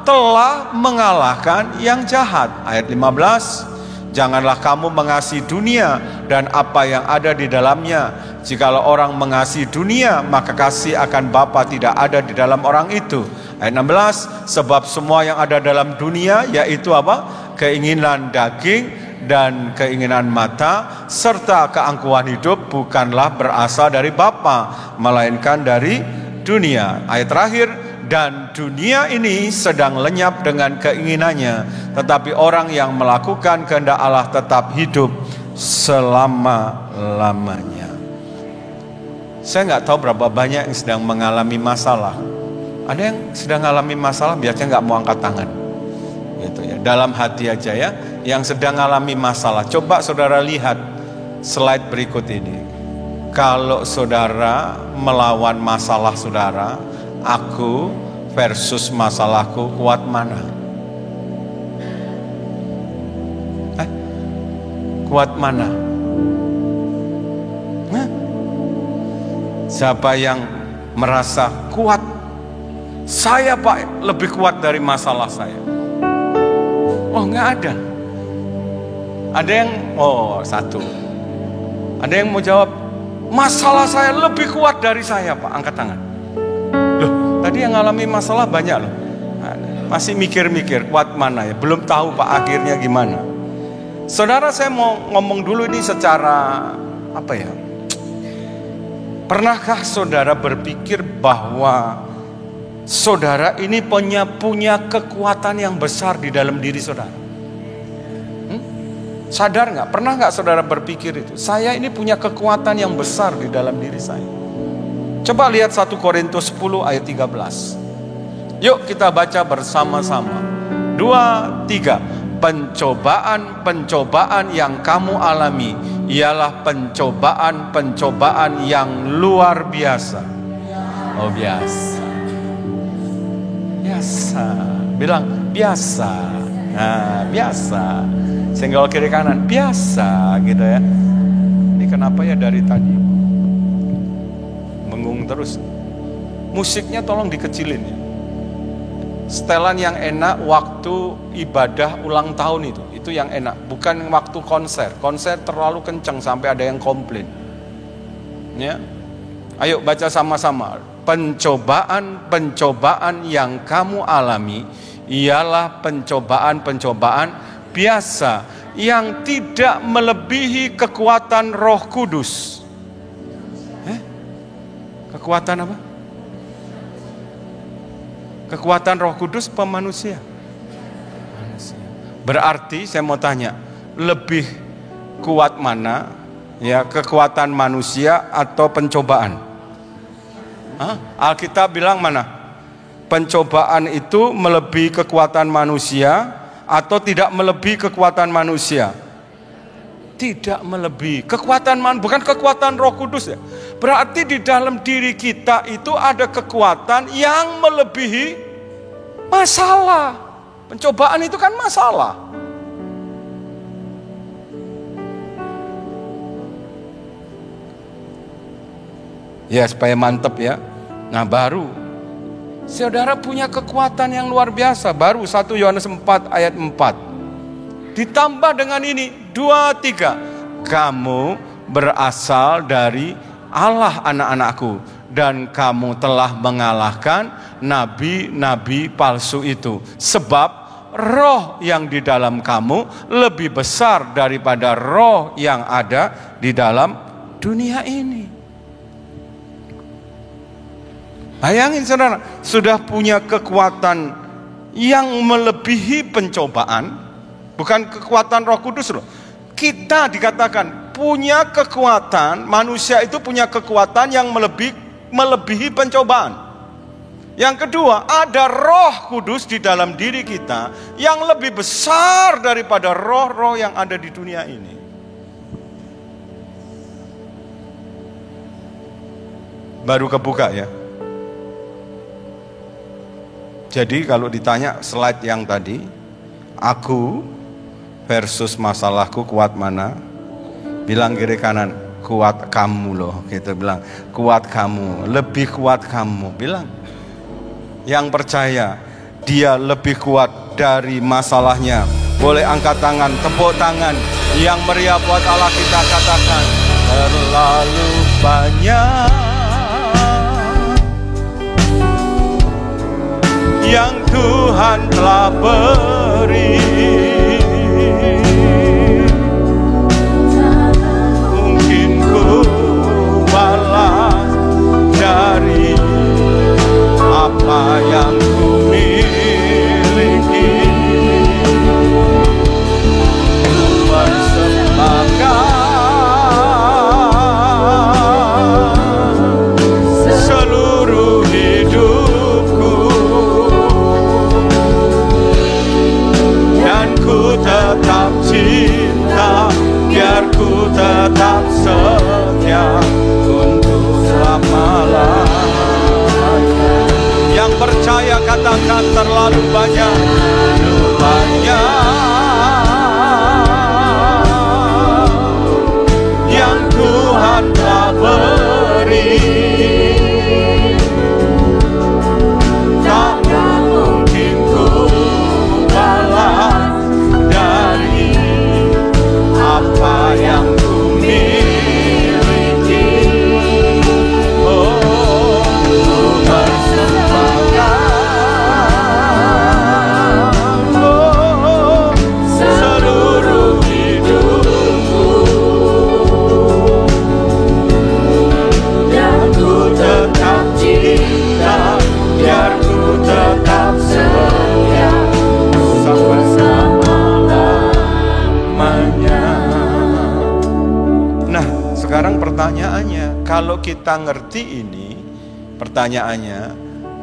telah mengalahkan yang jahat. Ayat 15, janganlah kamu mengasihi dunia dan apa yang ada di dalamnya. Jikalau orang mengasihi dunia, maka kasih akan Bapa tidak ada di dalam orang itu. Ayat 16, sebab semua yang ada dalam dunia, yaitu keinginan daging dan keinginan mata serta keangkuhan hidup, bukanlah berasal dari Bapa, melainkan dari dunia. Ayat terakhir, dan dunia ini sedang lenyap dengan keinginannya, tetapi orang yang melakukan kehendak Allah tetap hidup selama-lamanya. Saya nggak tahu berapa banyak yang sedang mengalami masalah. Ada yang sedang mengalami masalah biasanya nggak mau angkat tangan, gitu ya. Dalam hati aja ya. Yang sedang mengalami masalah, coba saudara lihat slide berikut ini. Kalau saudara melawan masalah saudara, aku versus masalahku, kuat mana? Kuat mana? Siapa yang merasa kuat? Saya Pak lebih kuat dari masalah saya. Oh, nggak ada. Ada yang satu. Ada yang mau jawab, masalah saya lebih kuat dari saya Pak. Angkat tangan. Loh, tadi yang ngalami masalah banyak loh. Masih mikir-mikir kuat mana ya. Belum tahu Pak akhirnya gimana. Saudara, saya mau ngomong dulu ini secara pernahkah saudara berpikir bahwa saudara ini punya kekuatan yang besar di dalam diri saudara? Sadar nggak? Pernah nggak saudara berpikir itu? Saya ini punya kekuatan yang besar di dalam diri saya. Coba lihat 1 Korintus 10 ayat 13. Yuk kita baca bersama-sama. 2, 3. Pencobaan-pencobaan yang kamu alami ialah pencobaan-pencobaan yang luar biasa. Oh, biasa. Biasa. Bilang biasa. Nah, biasa. Senggol kiri kanan, biasa gitu ya. Ini kenapa ya dari tadi mengung terus. Musiknya tolong dikecilin ya. Setelan yang enak waktu ibadah ulang tahun itu yang enak, bukan waktu konser. Konser terlalu kencang sampai ada yang komplain. Ya. Ayo baca sama-sama. Pencobaan-pencobaan yang kamu alami ialah pencobaan-pencobaan biasa yang tidak melebihi kekuatan Roh Kudus. Kekuatan apa? Kekuatan Roh Kudus pemanusia. Berarti saya mau tanya, lebih kuat mana? Ya, kekuatan manusia atau pencobaan? Alkitab bilang mana? Pencobaan itu melebihi kekuatan manusia atau tidak melebihi kekuatan manusia? Tidak melebihi kekuatan bukan kekuatan Roh Kudus ya. Berarti di dalam diri kita itu ada kekuatan yang melebihi masalah. Pencobaan itu kan masalah. Ya, supaya mantep ya. Nah, baru saudara punya kekuatan yang luar biasa. Baru 1 Yohanes 4 ayat 4. Ditambah dengan ini 2, 3. Kamu berasal dari Allah anak-anakku, dan kamu telah mengalahkan nabi-nabi palsu itu. Sebab roh yang di dalam kamu lebih besar daripada roh yang ada di dalam dunia ini. Bayangin saudara, sudah punya kekuatan yang melebihi pencobaan. Bukan kekuatan Roh Kudus loh. Kita dikatakan punya kekuatan, manusia itu punya kekuatan yang melebihi pencobaan. Yang kedua, ada Roh Kudus di dalam diri kita yang lebih besar daripada roh-roh yang ada di dunia ini. Baru kebuka ya. Jadi kalau ditanya slide yang tadi, aku versus masalahku kuat mana? Bilang kiri kanan, kuat kamu loh, gitu bilang. Kuat kamu, lebih kuat kamu, bilang. Yang percaya dia lebih kuat dari masalahnya. Boleh angkat tangan, tepuk tangan. Yang meriah buat Allah kita katakan, terlalu banyak yang Tuhan telah beri. Mungkin ku balas dari apa yang ku miliki. Ku persembahkan seluruh hidupku, dan ku tetap cinta, biar ku tetap setia untuk selama-lamanya. Yang percaya katakan terlalu banyak, terlalu banyak yang Tuhan telah beri. Tak mungkin ku balas dari apa yang ku miliki. Oh, ku persembahkan seluruh hidupku, dan ku tetap cinta, biar ku tetap setia sampai selama-lamanya. Nah, sekarang pertanyaannya, kalau kita ngerti ini, pertanyaannya,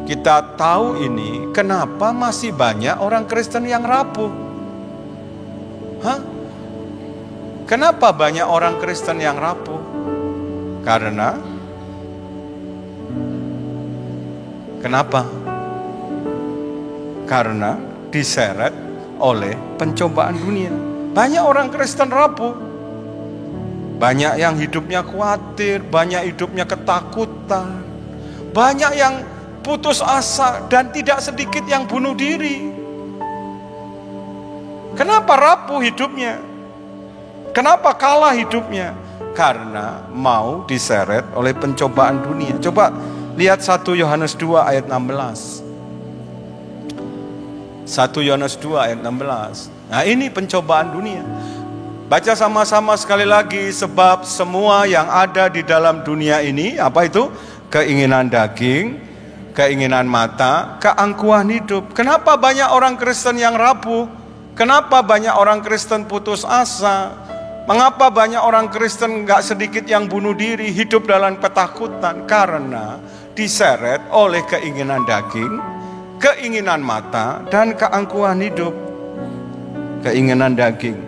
kita tahu ini, kenapa masih banyak orang Kristen yang rapuh? Hah? Kenapa banyak orang Kristen yang rapuh? Kenapa? Karena diseret oleh pencobaan dunia. Banyak orang Kristen rapuh. Banyak yang hidupnya khawatir, banyak hidupnya ketakutan. Banyak yang putus asa dan tidak sedikit yang bunuh diri. Kenapa rapuh hidupnya? Kenapa kalah hidupnya? Karena mau diseret oleh pencobaan dunia. Coba lihat 1 Yohanes 2 ayat 16. 1 Yohanes 2 ayat 16. Nah, ini pencobaan dunia. Baca sama-sama sekali lagi. Sebab semua yang ada di dalam dunia ini, apa itu? Keinginan daging, keinginan mata, keangkuhan hidup. Kenapa banyak orang Kristen yang rapuh? Kenapa banyak orang Kristen putus asa? Mengapa banyak orang Kristen gak sedikit yang bunuh diri, hidup dalam ketakutan? Karena diseret oleh keinginan daging, keinginan mata, dan keangkuhan hidup. Keinginan daging.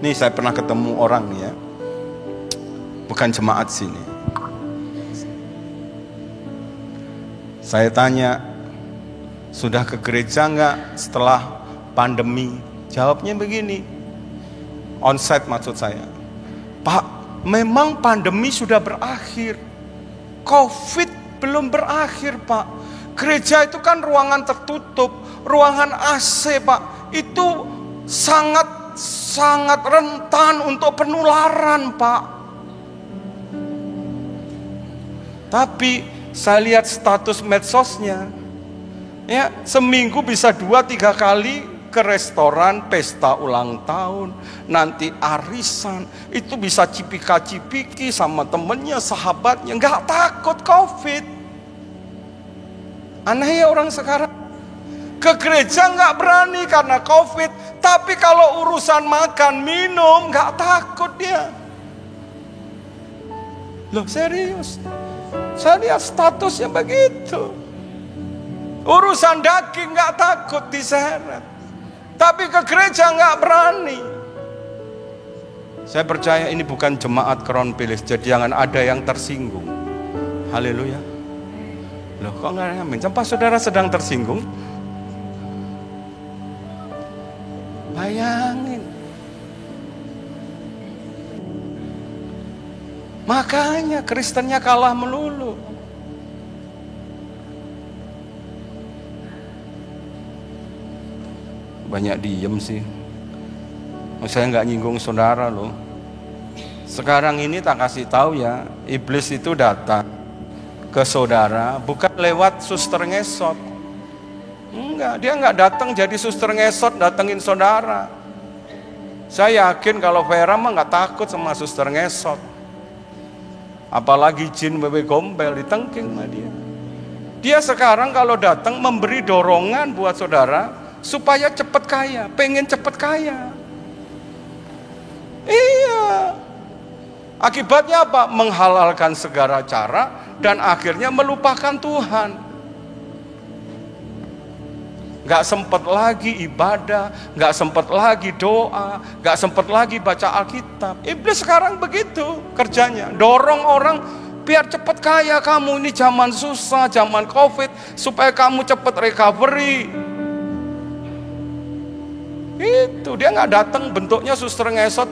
Nih saya pernah ketemu orang nih ya, bukan jemaat sini. Saya tanya, sudah ke gereja nggak setelah pandemi? Jawabnya begini, onsite maksud saya. Pak, memang pandemi sudah berakhir, COVID belum berakhir Pak. Gereja itu kan ruangan tertutup, ruangan AC Pak. Itu sangat rentan untuk penularan Pak. Tapi saya lihat status medsosnya, ya seminggu bisa 2-3 kali ke restoran, pesta ulang tahun, nanti arisan, itu bisa cipika-cipiki sama temennya, sahabatnya, nggak takut COVID. Aneh ya orang sekarang. Ke gereja nggak berani karena COVID, tapi kalau urusan makan, minum, nggak takut dia. Loh serius, saya lihat statusnya begitu. Urusan daging nggak takut diseret, tapi ke gereja nggak berani. Saya percaya ini bukan jemaat Crown Palace, jadi jangan ada yang tersinggung. Haleluya. Loh kok nggak amin? Apa saudara sedang tersinggung? Bayangin, Makanya Kristennya kalah melulu. Banyak diem sih. Saya nggak nyinggung saudara loh. Sekarang ini tak kasih tahu ya, iblis itu datang ke saudara bukan lewat suster ngesot. Enggak, dia nggak datang jadi suster ngesot datengin saudara. Saya yakin kalau Vera mah nggak takut sama suster ngesot. Apalagi jin bebe gombel ditengking sama dia. Dia sekarang kalau datang memberi dorongan buat saudara supaya cepat kaya, pengen cepat kaya. Iya. Akibatnya apa? Menghalalkan segala cara dan akhirnya melupakan Tuhan. Gak sempat lagi ibadah, gak sempat lagi doa, gak sempat lagi baca Alkitab. Iblis sekarang begitu kerjanya, dorong orang biar cepat kaya kamu, ini zaman susah, zaman COVID, supaya kamu cepat recovery. Itu dia nggak datang bentuknya suster ngesot,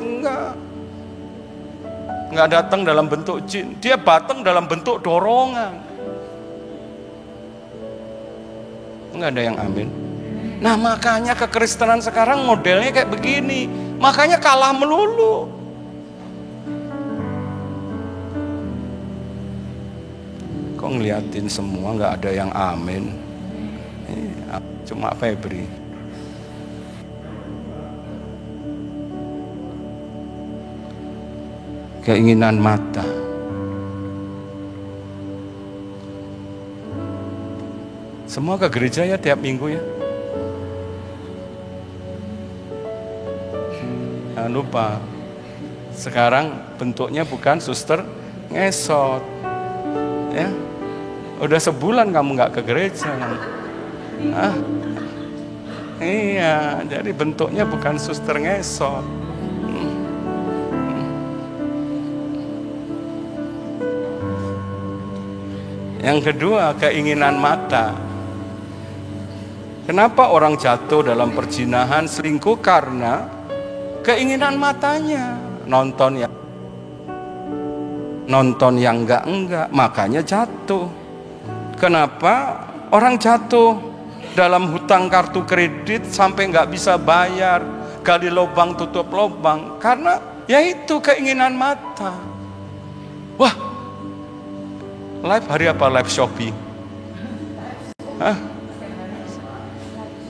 nggak datang dalam bentuk jin, dia datang dalam bentuk dorongan. Nggak ada yang amin. Nah makanya kekristenan sekarang modelnya kayak begini, makanya kalah melulu. Kok ngeliatin semua nggak ada yang amin? Cuma Febri. Keinginan mata. Semua ke gereja ya tiap minggu ya. Jangan lupa, sekarang bentuknya bukan suster ngesot. Ya, udah sebulan kamu nggak ke gereja. Iya, jadi bentuknya bukan suster ngesot. Yang kedua, keinginan mata. Kenapa orang jatuh dalam perzinahan, selingkuh? Karena keinginan matanya. Nonton yang enggak, makanya jatuh. Kenapa orang jatuh dalam hutang kartu kredit sampai nggak bisa bayar, gali lubang tutup lubang? Karena yaitu keinginan mata. Wah, live hari apa? Live Shopee. Hah?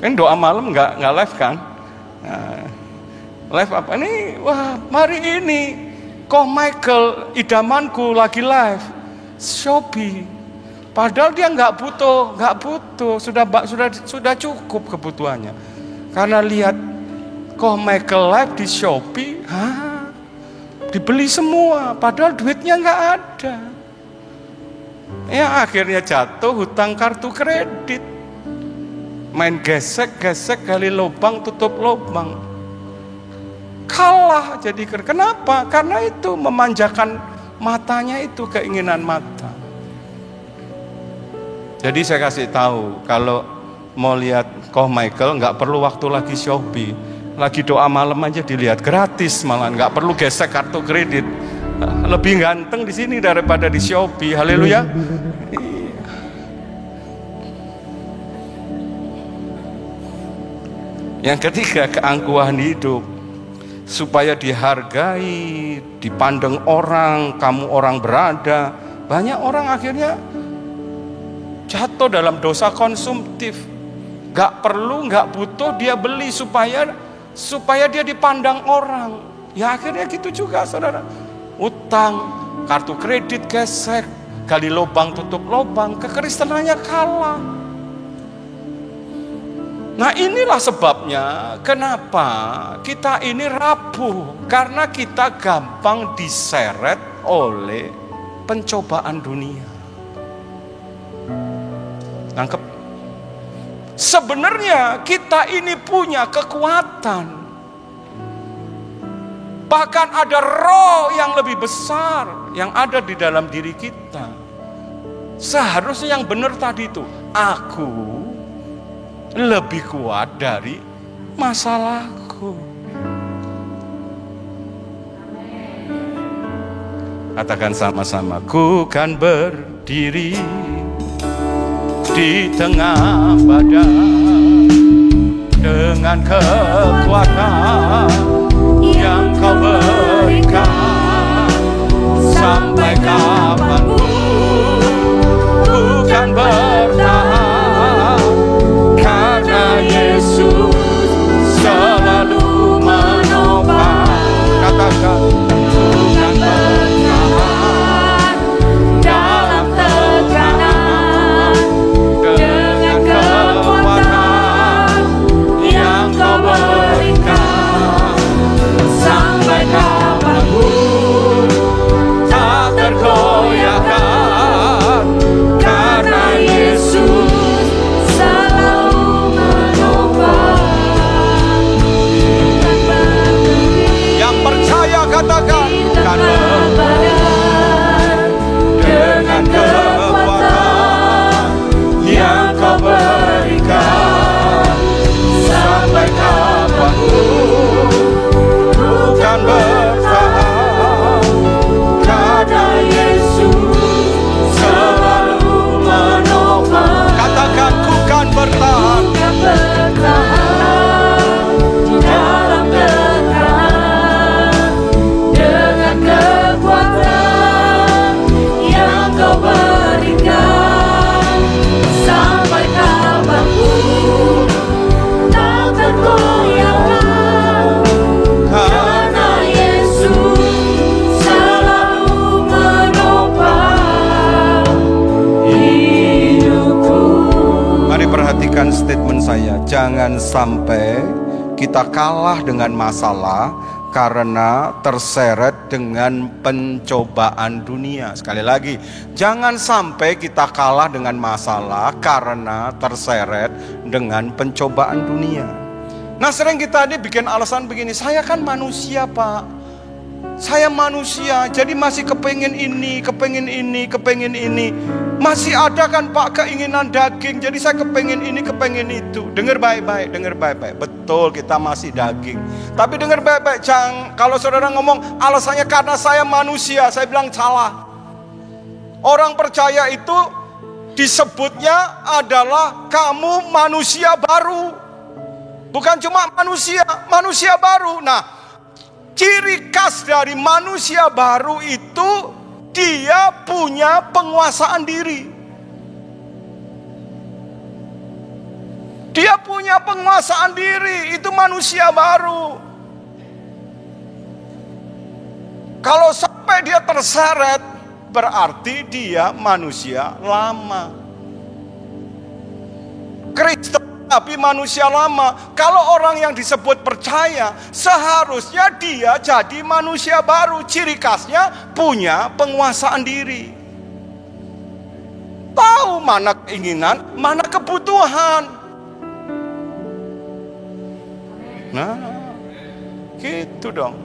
Kan doa malam nggak live kan? Nah, live apa? Ini, wah, mari ini Koh Michael idamanku lagi live Shopee. Padahal dia nggak butuh, sudah cukup kebutuhannya. Karena lihat Koh Michael live di Shopee, dibeli semua. Padahal duitnya nggak ada. Ya akhirnya jatuh hutang kartu kredit. Main gesek gali lubang tutup lubang. Kalah jadi kenapa? Karena itu memanjakan matanya, itu keinginan mata. Jadi saya kasih tahu, kalau mau lihat Koh Michael nggak perlu waktu lagi Shopee, lagi doa malam aja dilihat gratis, malah nggak perlu gesek kartu kredit. Lebih ganteng di sini daripada di Shopee. Haleluya. Yang ketiga, keangkuhan hidup. Supaya dihargai, dipandang orang, kamu orang berada. Banyak orang akhirnya jatuh dalam dosa konsumtif. Gak perlu, gak butuh, dia beli supaya dia dipandang orang. Ya akhirnya gitu juga saudara. Utang, kartu kredit gesek, gali lubang tutup lubang, kekristenannya kalah. Nah inilah sebabnya kenapa kita ini rapuh, karena kita gampang diseret oleh pencobaan dunia. Nangkep? Sebenarnya kita ini punya kekuatan. Bahkan ada roh yang lebih besar yang ada di dalam diri kita. Seharusnya yang benar tadi itu, aku lebih kuat dari masalahku. Katakan sama-sama, ku kan berdiri di tengah badai dengan kekuatan yang kau berikan. Sampai kapanpun ku kan bertahan, karena Yesus selalu menopang. Katakan, ku kan bertahan dalam tekanan dengan kekuatan yang kau berikan. Sampai kapanpun tak tergoyahkan, karena Yesus selalu menopang. Yang percaya katakan, kan berbadan dengan kekuatan yang kau berikan. Sampai kapanpun bukan bertahan, karena Yesus selalu menopang. Katakan, ku kan bertahan di dalam tekanan dengan kekuatan yang kau berikan. Sampai kapanpun tak tergoyahkan, karena Yesus selalu menopang hidupku. Mari perhatikan statement saya. Jangan sampai kita kalah dengan masalah karena terseret dengan pencobaan dunia. Sekali lagi, jangan sampai kita kalah dengan masalah karena terseret dengan pencobaan dunia. Nah, sering kita bikin alasan begini, saya kan manusia Pak, saya manusia, jadi masih kepengen ini, kepengen ini, kepengen ini. Masih ada kan Pak keinginan daging, jadi saya kepengen ini, kepengen itu. Dengar baik-baik, dengar baik-baik. Betul, kita masih daging. Tapi dengar baik-baik, jangan, kalau saudara ngomong alasannya karena saya manusia, saya bilang salah. Orang percaya itu disebutnya adalah kamu manusia baru. Bukan cuma manusia, manusia baru. Nah, ciri khas dari manusia baru itu dia punya penguasaan diri. Dia punya penguasaan diri, itu manusia baru. Kalau sampai dia terseret, berarti dia manusia lama. Kristen tapi manusia lama. Kalau orang yang disebut percaya, seharusnya dia jadi manusia baru. Ciri khasnya punya penguasaan diri. Tahu mana keinginan, mana kebutuhan. Nah, gitu dong.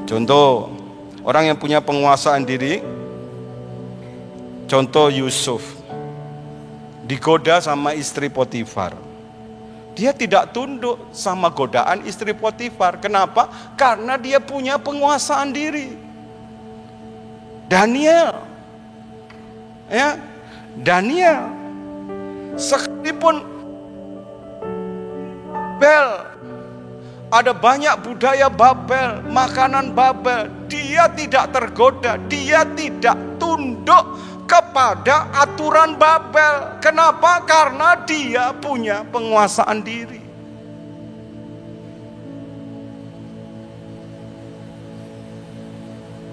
Contoh, orang yang punya penguasaan diri, contoh Yusuf. Digoda sama istri Potifar. Dia tidak tunduk sama godaan istri Potifar. Kenapa? Karena dia punya penguasaan diri. Daniel, sekalipun Babel, ada banyak budaya Babel, makanan Babel, dia tidak tergoda, dia tidak tunduk kepada aturan Babel. Kenapa? Karena dia punya penguasaan diri.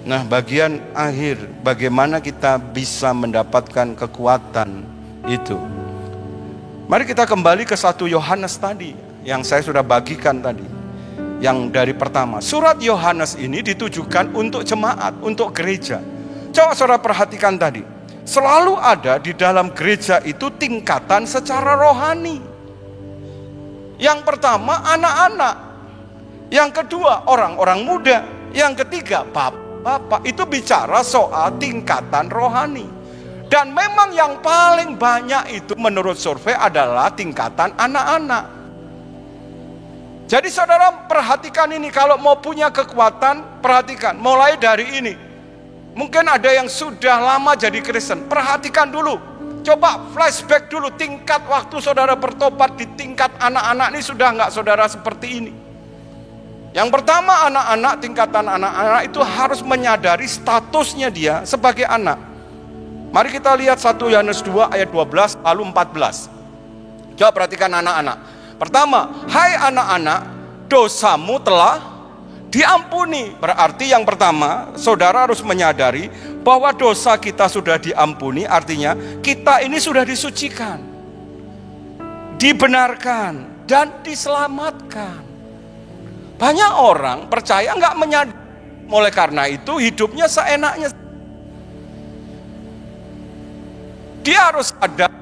Nah, bagian akhir, bagaimana kita bisa mendapatkan kekuatan itu. Mari kita kembali ke 1 Yohanes tadi, yang saya sudah bagikan tadi. Yang dari pertama, surat Yohanes ini ditujukan untuk jemaat, untuk gereja. Coba saudara perhatikan tadi. Selalu ada di dalam gereja itu tingkatan secara rohani. Yang pertama anak-anak, yang kedua orang-orang muda, yang ketiga bapak-bapak. Itu bicara soal tingkatan rohani. Dan memang yang paling banyak itu menurut survei adalah tingkatan anak-anak. Jadi saudara perhatikan ini, kalau mau punya kekuatan, perhatikan. Mulai dari ini. Mungkin ada yang sudah lama jadi Kristen, perhatikan dulu. Coba flashback dulu, tingkat waktu saudara bertobat di tingkat anak-anak ini sudah nggak saudara seperti ini. Yang pertama, anak-anak, tingkatan anak-anak itu harus menyadari statusnya dia sebagai anak. Mari kita lihat 1 Yohanes 2 ayat 12 lalu 14. Coba perhatikan anak-anak. Pertama, hai anak-anak, dosamu telah diampuni. Berarti yang pertama, saudara harus menyadari bahwa dosa kita sudah diampuni. Artinya kita ini sudah disucikan, dibenarkan, dan diselamatkan. Banyak orang percaya nggak menyadari. Oleh karena itu hidupnya seenaknya. Dia harus sadar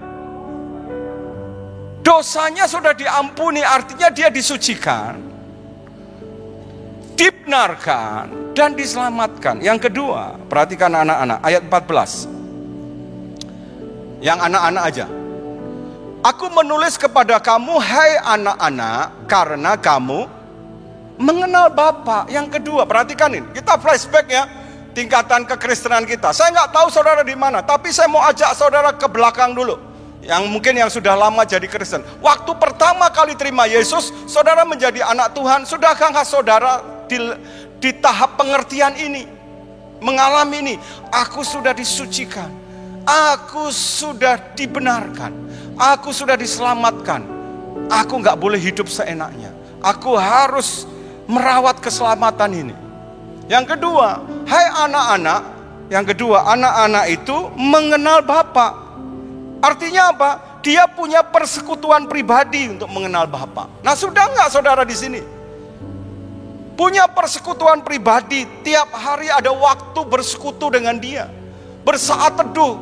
dosanya sudah diampuni, artinya dia disucikan, dibenarkan, dan diselamatkan. Yang kedua, perhatikan anak-anak, ayat 14. Yang anak-anak aja. Aku menulis kepada kamu, hai anak-anak, karena kamu mengenal Bapa. Yang kedua, perhatikan ini, kita flashback ya, tingkatan kekristenan kita. Saya nggak tahu saudara di mana, tapi saya mau ajak saudara ke belakang dulu. Yang mungkin yang sudah lama jadi Kristen. Waktu pertama kali terima Yesus, saudara menjadi anak Tuhan. Sudahkah saudara di tahap pengertian ini, mengalami ini? Aku sudah disucikan, aku sudah dibenarkan, aku sudah diselamatkan. Aku nggak boleh hidup seenaknya. Aku harus merawat keselamatan ini. Yang kedua, hai anak-anak. Yang kedua, anak-anak itu mengenal Bapa. Artinya apa? Dia punya persekutuan pribadi untuk mengenal Bapa. Nah, sudah nggak saudara di sini? Punya persekutuan pribadi, tiap hari ada waktu bersekutu dengan Dia, bersaat teduh,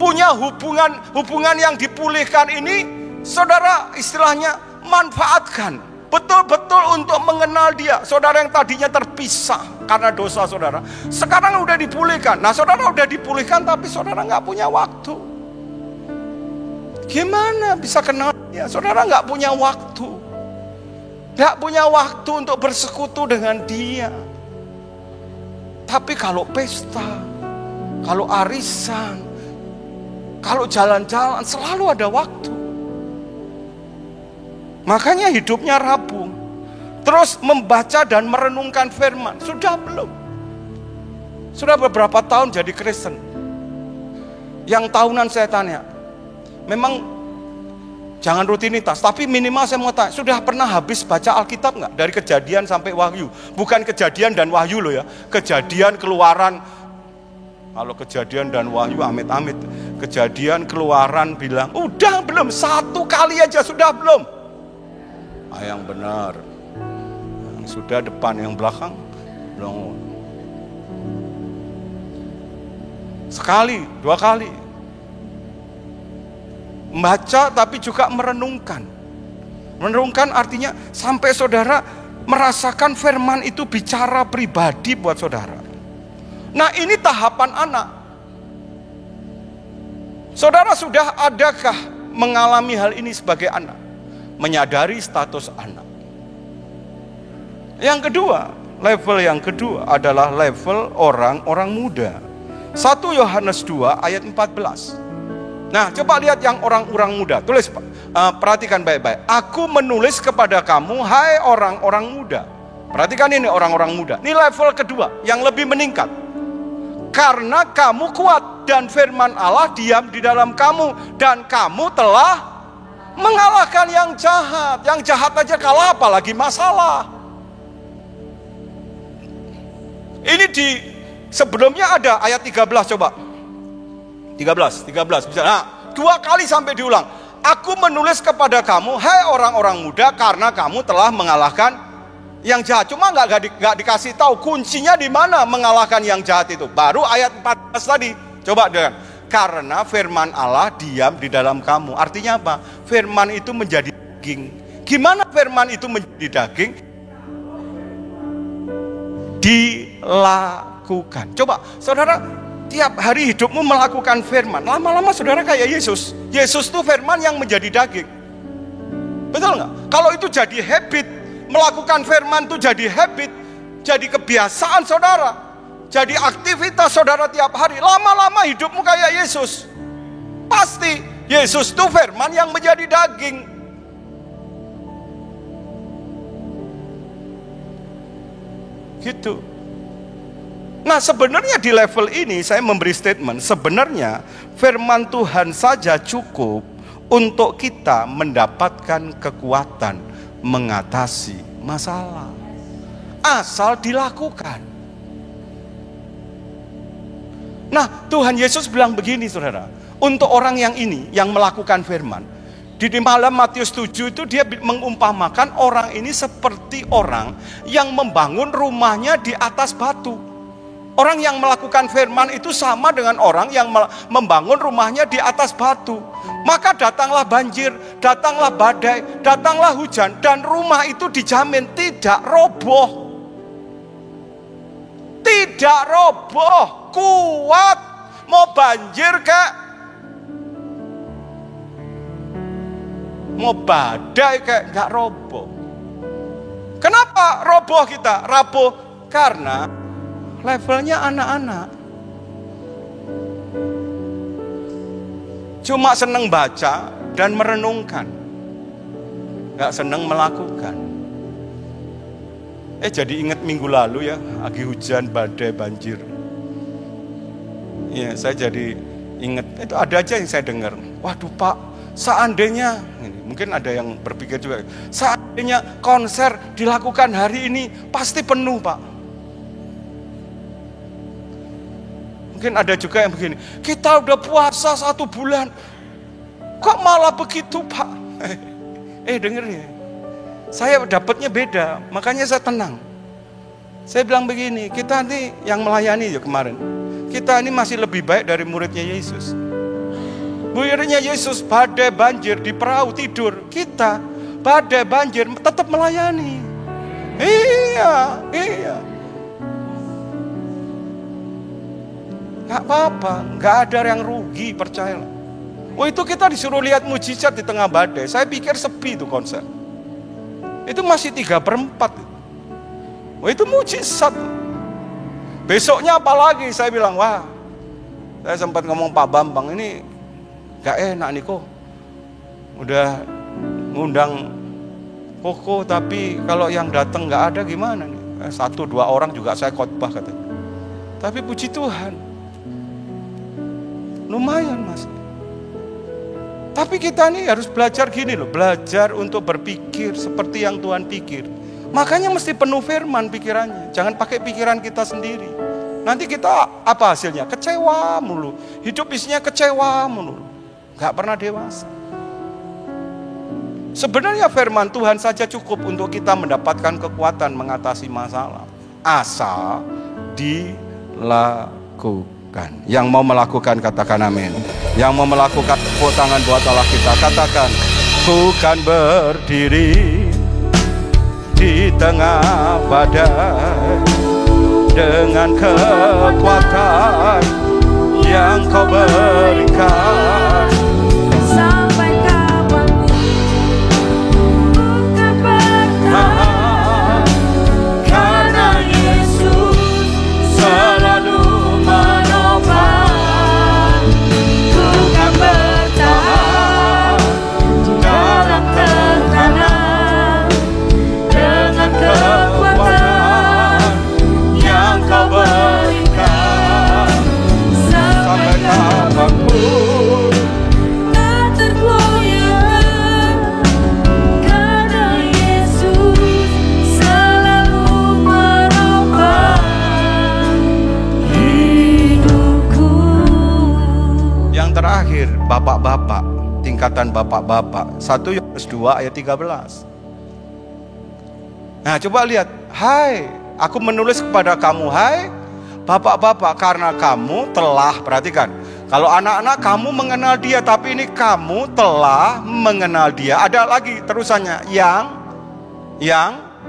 punya hubungan yang dipulihkan ini, saudara istilahnya manfaatkan betul-betul untuk mengenal Dia. Saudara yang tadinya terpisah karena dosa saudara, sekarang udah dipulihkan. Nah, saudara udah dipulihkan, tapi saudara nggak punya waktu. Gimana bisa kenal Dia? Saudara nggak punya waktu, nggak punya waktu untuk bersekutu dengan Dia. Tapi kalau pesta, kalau arisan, kalau jalan-jalan, selalu ada waktu. Makanya hidupnya rapuh. Terus membaca dan merenungkan firman, sudah belum? Sudah beberapa tahun jadi Kristen. Yang tahunan saya tanya, memang jangan rutinitas, tapi minimal saya mau tanya, sudah pernah habis baca Alkitab nggak? Dari Kejadian sampai Wahyu. Bukan Kejadian dan Wahyu loh ya. Kejadian, Keluaran. Kalau Kejadian dan Wahyu amit-amit. Kejadian, Keluaran bilang, udah belum? 1 kali aja sudah belum? Yang benar. Yang sudah depan, yang belakang belum. Sekali, 2 kali. Membaca tapi juga merenungkan. Merenungkan artinya sampai saudara merasakan firman itu bicara pribadi buat saudara. Nah, ini tahapan anak. Saudara sudah adakah mengalami hal ini sebagai anak? Menyadari status anak. Yang kedua, level yang kedua adalah level orang-orang muda. 1 Yohanes 2 ayat 14. Nah, coba lihat yang orang-orang muda. Tulis, perhatikan baik-baik. Aku menulis kepada kamu, hai orang-orang muda. Perhatikan ini orang-orang muda. Ini level kedua, yang lebih meningkat. Karena kamu kuat dan firman Allah diam di dalam kamu. Dan kamu telah mengalahkan yang jahat. Yang jahat aja kalah, apalagi masalah. Ini di sebelumnya ada ayat 13, coba. 13 bisa. Nah, 2 kali sampai diulang. Aku menulis kepada kamu, hai orang-orang muda, karena kamu telah mengalahkan yang jahat. Cuma nggak dikasih tahu kuncinya di mana mengalahkan yang jahat itu. Baru ayat 14 tadi. Coba dengar. Karena firman Allah diam di dalam kamu. Artinya apa? Firman itu menjadi daging. Gimana firman itu menjadi daging? Dilakukan. Coba, saudara, tiap hari hidupmu melakukan firman. Lama-lama saudara kayak Yesus. Yesus itu firman yang menjadi daging. Betul nggak? Kalau itu jadi habit, melakukan firman itu jadi habit, jadi kebiasaan saudara, jadi aktivitas saudara tiap hari, lama-lama hidupmu kayak Yesus. Pasti Yesus itu firman yang menjadi daging. Gitu. Nah, sebenarnya di level ini saya memberi statement, sebenarnya firman Tuhan saja cukup untuk kita mendapatkan kekuatan mengatasi masalah. Asal dilakukan. Nah, Tuhan Yesus bilang begini saudara, untuk orang yang ini, yang melakukan firman. Di dalam Matius 7 itu dia mengumpamakan orang ini seperti orang yang membangun rumahnya di atas batu. Orang yang melakukan firman itu sama dengan orang yang membangun rumahnya di atas batu. Maka datanglah banjir, datanglah badai, datanglah hujan, dan rumah itu dijamin tidak roboh. Tidak roboh, kuat. Mau banjir kek, mau badai kek, gak roboh. Kenapa roboh kita? Rapuh karena levelnya anak-anak. Cuma seneng baca dan merenungkan, gak seneng melakukan. Jadi ingat minggu lalu ya, lagi hujan, badai, banjir. Ya, saya jadi ingat, itu ada aja yang saya dengar. Waduh Pak, seandainya, mungkin ada yang berpikir juga, seandainya konser dilakukan hari ini, pasti penuh Pak. Mungkin ada juga yang begini, kita udah puasa 1 bulan, kok malah begitu Pak? Denger ya, saya dapatnya beda, makanya saya tenang. Saya bilang begini, kita nih yang melayani ya kemarin, kita ini masih lebih baik dari muridnya Yesus. Muridnya Yesus badai banjir di perahu tidur, kita badai banjir tetap melayani. Iya. Gak apa-apa, gak ada yang rugi, percayalah. Itu kita disuruh lihat mujizat di tengah badai. Saya pikir sepi itu konser. Itu masih 3/4. Itu mujizat. Besoknya apalagi saya bilang, wah, saya sempat ngomong Pak Bambang, ini gak enak nih kok. Udah ngundang Koko, tapi kalau yang datang gak ada gimana nih? 1-2 orang juga saya khotbah katanya. Tapi puji Tuhan, lumayan Mas. Tapi kita nih harus belajar gini loh, belajar untuk berpikir seperti yang Tuhan pikir. Makanya mesti penuh firman pikirannya. Jangan pakai pikiran kita sendiri. Nanti kita apa hasilnya? Kecewa mulu. Hidup isinya kecewa mulu. Gak pernah dewasa. Sebenarnya firman Tuhan saja cukup untuk kita mendapatkan kekuatan mengatasi masalah. Asal dilakukan. Yang mau melakukan katakan amin. Yang mau melakukan, tepuk tangan buat Allah kita. Katakan, ku kan berdiri di tengah badai dengan kekuatan yang kau berikan. Sampai kapanpun ku kan bertahan, karena Yesus selalu menopang. Ku kan bertahan dalam tekanan dengan kekuatan yang kau berikan. Sampai kapanpun tak tergoyahkan, karena Yesus selalu menopang hidupku. Yang terakhir, bapak-bapak, tingkatan bapak-bapak. 1 Yohanes 2 ayat 13. Nah, coba lihat. Hai, aku menulis kepada kamu, hai bapak-bapak, karena kamu telah, perhatikan. Kalau anak-anak kamu mengenal dia, tapi ini kamu telah mengenal dia. Ada lagi terusannya, yang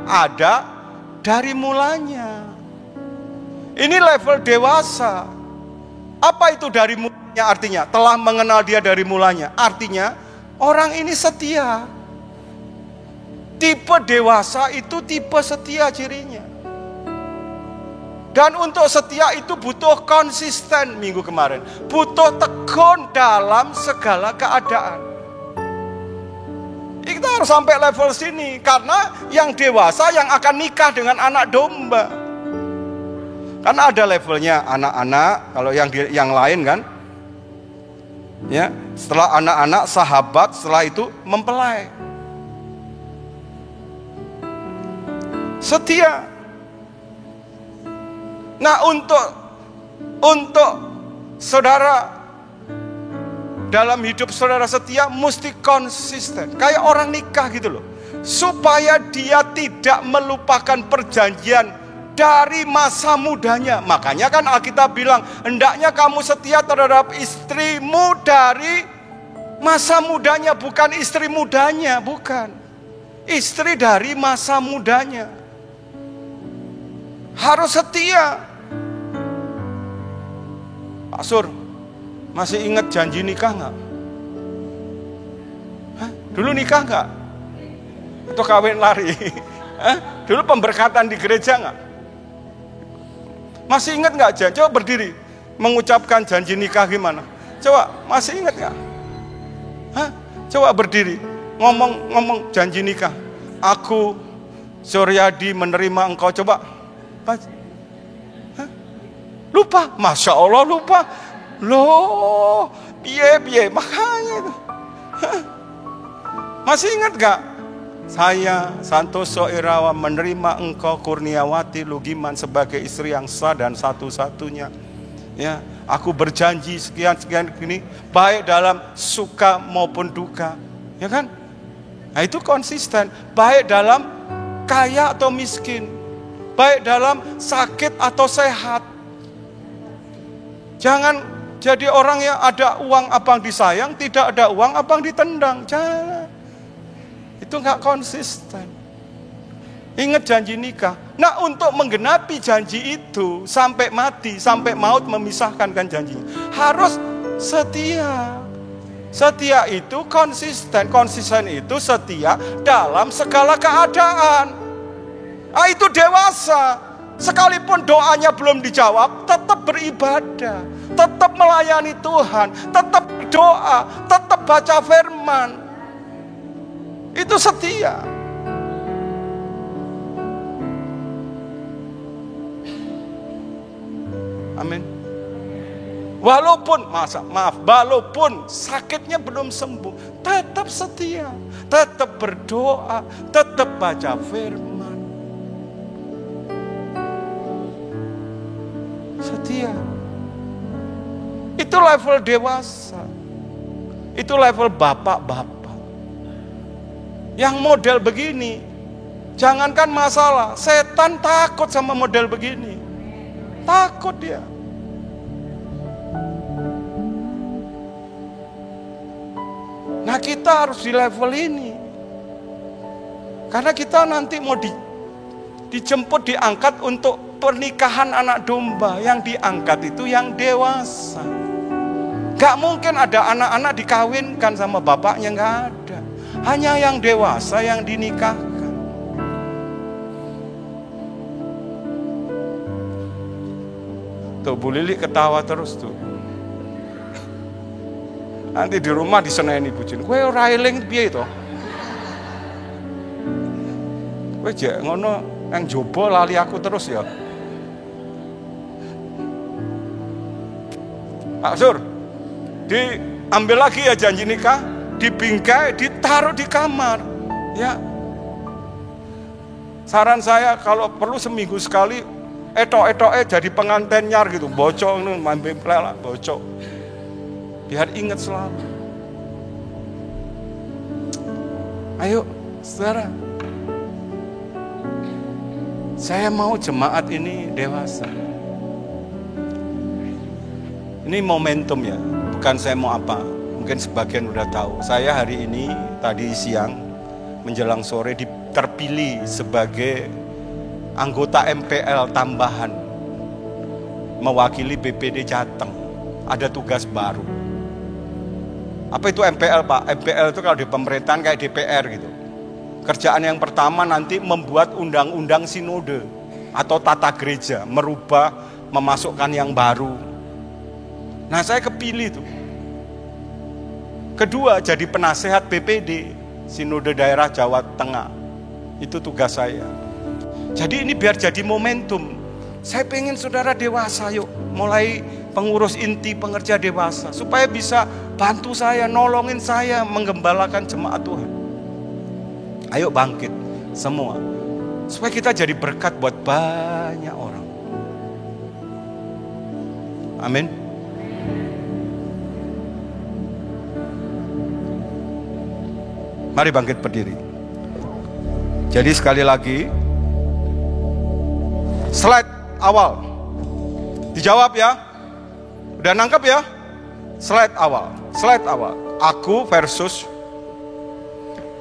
ada dari mulanya. Ini level dewasa. Apa itu dari mulanya artinya? Telah mengenal dia dari mulanya. Artinya orang ini setia. Tipe dewasa itu tipe setia cirinya. Dan untuk setia itu butuh konsisten minggu kemarin. Butuh tekun dalam segala keadaan. Kita harus sampai level sini. Karena yang dewasa yang akan nikah dengan anak domba. Karena ada levelnya anak-anak. Kalau yang lain kan. Ya, setelah anak-anak, sahabat, setelah itu mempelai. Setia. Nah, untuk saudara dalam hidup saudara setia mesti konsisten. Kayak orang nikah gitu loh. Supaya dia tidak melupakan perjanjian dari masa mudanya. Makanya kan Alkitab bilang, hendaknya kamu setia terhadap istrimu dari masa mudanya, bukan istri mudanya, bukan. Istri dari masa mudanya. Harus setia. Pak Sur, masih ingat janji nikah nggak? Dulu nikah nggak? Atau kawin lari? Dulu pemberkatan di gereja nggak? Masih ingat nggak janji? Coba berdiri, mengucapkan janji nikah gimana? Coba, masih ingat nggak? Coba berdiri, ngomong janji nikah. Aku Suryadi menerima engkau. Coba, lupa? Masya Allah lupa. Loh, piye makanya itu. Masih ingat gak? Saya Santoso Irawan menerima engkau Kurniawati Lugiman sebagai istri yang sah dan satu-satunya. Ya, aku berjanji sekian gini, baik dalam suka maupun duka. Ya kan? Nah, itu konsisten. Baik dalam kaya atau miskin, baik dalam sakit atau sehat. Jangan jadi orang yang ada uang abang disayang, tidak ada uang abang ditendang. Jangan. Itu gak konsisten. Ingat janji nikah. Nah, untuk menggenapi janji itu sampai mati, sampai maut memisahkan kan janjinya, harus setia. Setia itu konsisten. Konsisten itu setia dalam segala keadaan. Ah, itu dewasa. Sekalipun doanya belum dijawab, tetap beribadah, tetap melayani Tuhan, tetap berdoa, tetap baca firman. Itu setia. Amin. Walaupun walaupun sakitnya belum sembuh, tetap setia, tetap berdoa, tetap baca firman. Setia. Itu level dewasa. Itu level bapak-bapak. Yang model begini, jangankan masalah, setan takut sama model begini. Takut dia. Nah, kita harus di level ini. Karena kita nanti mau dijemput, diangkat untuk pernikahan anak domba. Yang diangkat itu yang dewasa. Gak mungkin ada anak-anak dikawinkan sama bapaknya, gak ada. Hanya yang dewasa yang dinikahkan. Tuh, Bu Lili ketawa terus tuh. Nanti di rumah diseneni bujin. Kowe ora eling piye to? Kowe jek ngono nang jaba lali aku terus ya. Pak Sur, diambil lagi ya janji nikah, dibingkai, ditaruh di kamar. Ya. Saran saya kalau perlu seminggu sekali etok-etoknya jadi pengantin nyar gitu, bocok nu mampir pelak bocok. Biar ingat selalu. Ayo, saudara. Saya mau jemaat ini dewasa. Ini momentum ya, bukan saya mau apa. Mungkin sebagian udah tahu. Saya hari ini, tadi siang, menjelang sore terpilih sebagai anggota MPL tambahan. Mewakili BPD Jateng. Ada tugas baru. Apa itu MPL, Pak? MPL itu kalau di pemerintahan kayak DPR gitu. Kerjaan yang pertama nanti membuat undang-undang sinode atau tata gereja, merubah, memasukkan yang baru. Nah, saya kepilih tuh. Kedua, jadi penasehat BPD, Sinode Daerah Jawa Tengah. Itu tugas saya. Jadi ini biar jadi momentum. Saya pengen saudara dewasa, yuk. Mulai pengurus inti, pengerja dewasa. Supaya bisa bantu saya, nolongin saya, menggembalakan jemaat Tuhan. Ayo bangkit, semua. Supaya kita jadi berkat buat banyak orang. Amin. Mari bangkit berdiri. Jadi sekali lagi, slide awal dijawab ya. Udah nangkep ya? Slide awal.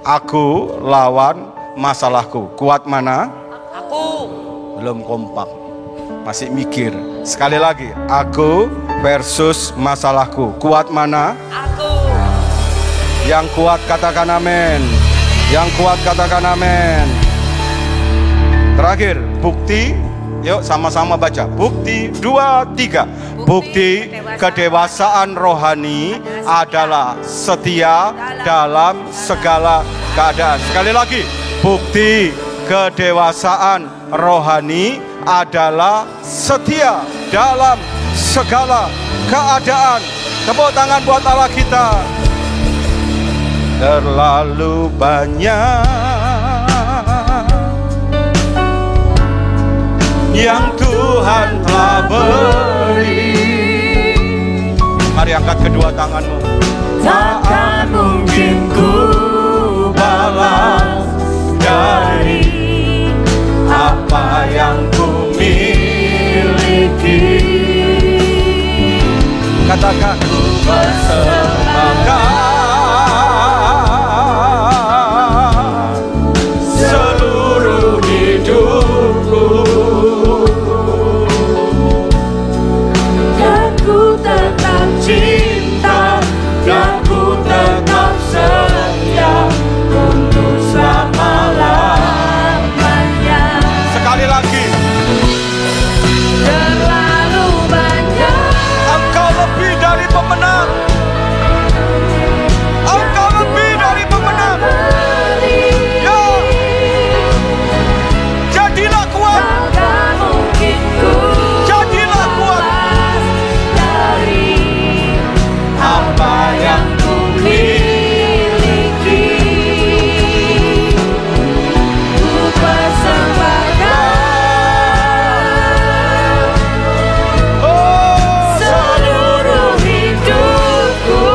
Aku lawan masalahku. Kuat mana? Aku. Belum kompak, masih mikir. Sekali lagi, aku versus masalahku. Kuat mana? Aku. Yang kuat katakan amin. Yang kuat katakan amin. Terakhir, bukti. Yuk sama-sama baca. Bukti 2, 3. Bukti kedewasaan rohani adalah setia dalam segala keadaan. Sekali lagi, bukti kedewasaan rohani adalah setia dalam segala keadaan. Tepuk tangan buat Allah kita. Terlalu banyak yang Tuhan telah beri. Mari angkat kedua tanganmu. Takkan mungkin ku balas dari apa yang ku miliki. Katakan ku persembahkan seluruh hidupku. Dan ku tetap cinta, dan ku tetap setia untuk selama-lamanya. Sekali lagi. Terlalu banyak. Engkau lebih dari pemenang. Engkau lebih dari pemenang. Ya. Jadilah kuat. Takkan mungkin ku Jadilah kuat. dari Apa yang ku miliki. Ku persembahkan Oh, seluruh hidupku,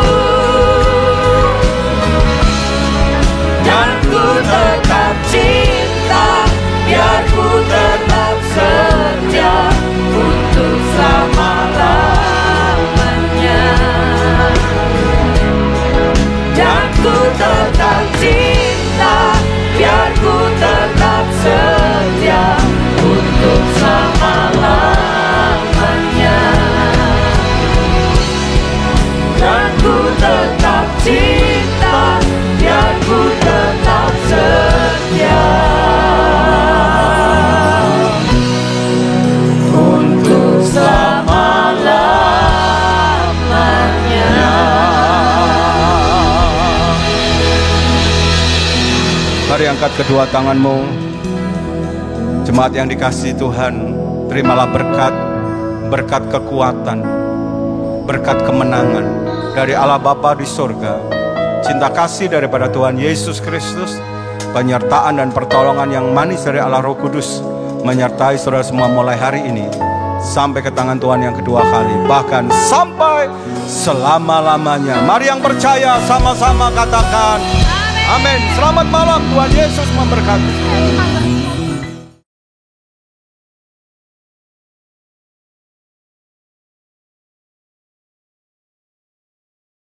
dan ku tetap cinta, biar ku tetap setia untuk selama-lamanya. Dan ku tetap cinta, biar ku tetap setia untuk selama-lamanya. Dan ku tetap cinta, biar ku tetap setia untuk selama-lamanya. Mari angkat kedua tanganmu. Jemaat yang dikasihi Tuhan, terimalah berkat, berkat kekuatan, berkat kemenangan dari Allah Bapa di surga, cinta kasih daripada Tuhan Yesus Kristus, penyertaan dan pertolongan yang manis dari Allah Roh Kudus menyertai saudara semua mulai hari ini sampai ke tangan Tuhan yang kedua kali, bahkan sampai selama-lamanya. Mari yang percaya sama-sama katakan amin. Selamat malam, Tuhan Yesus memberkati.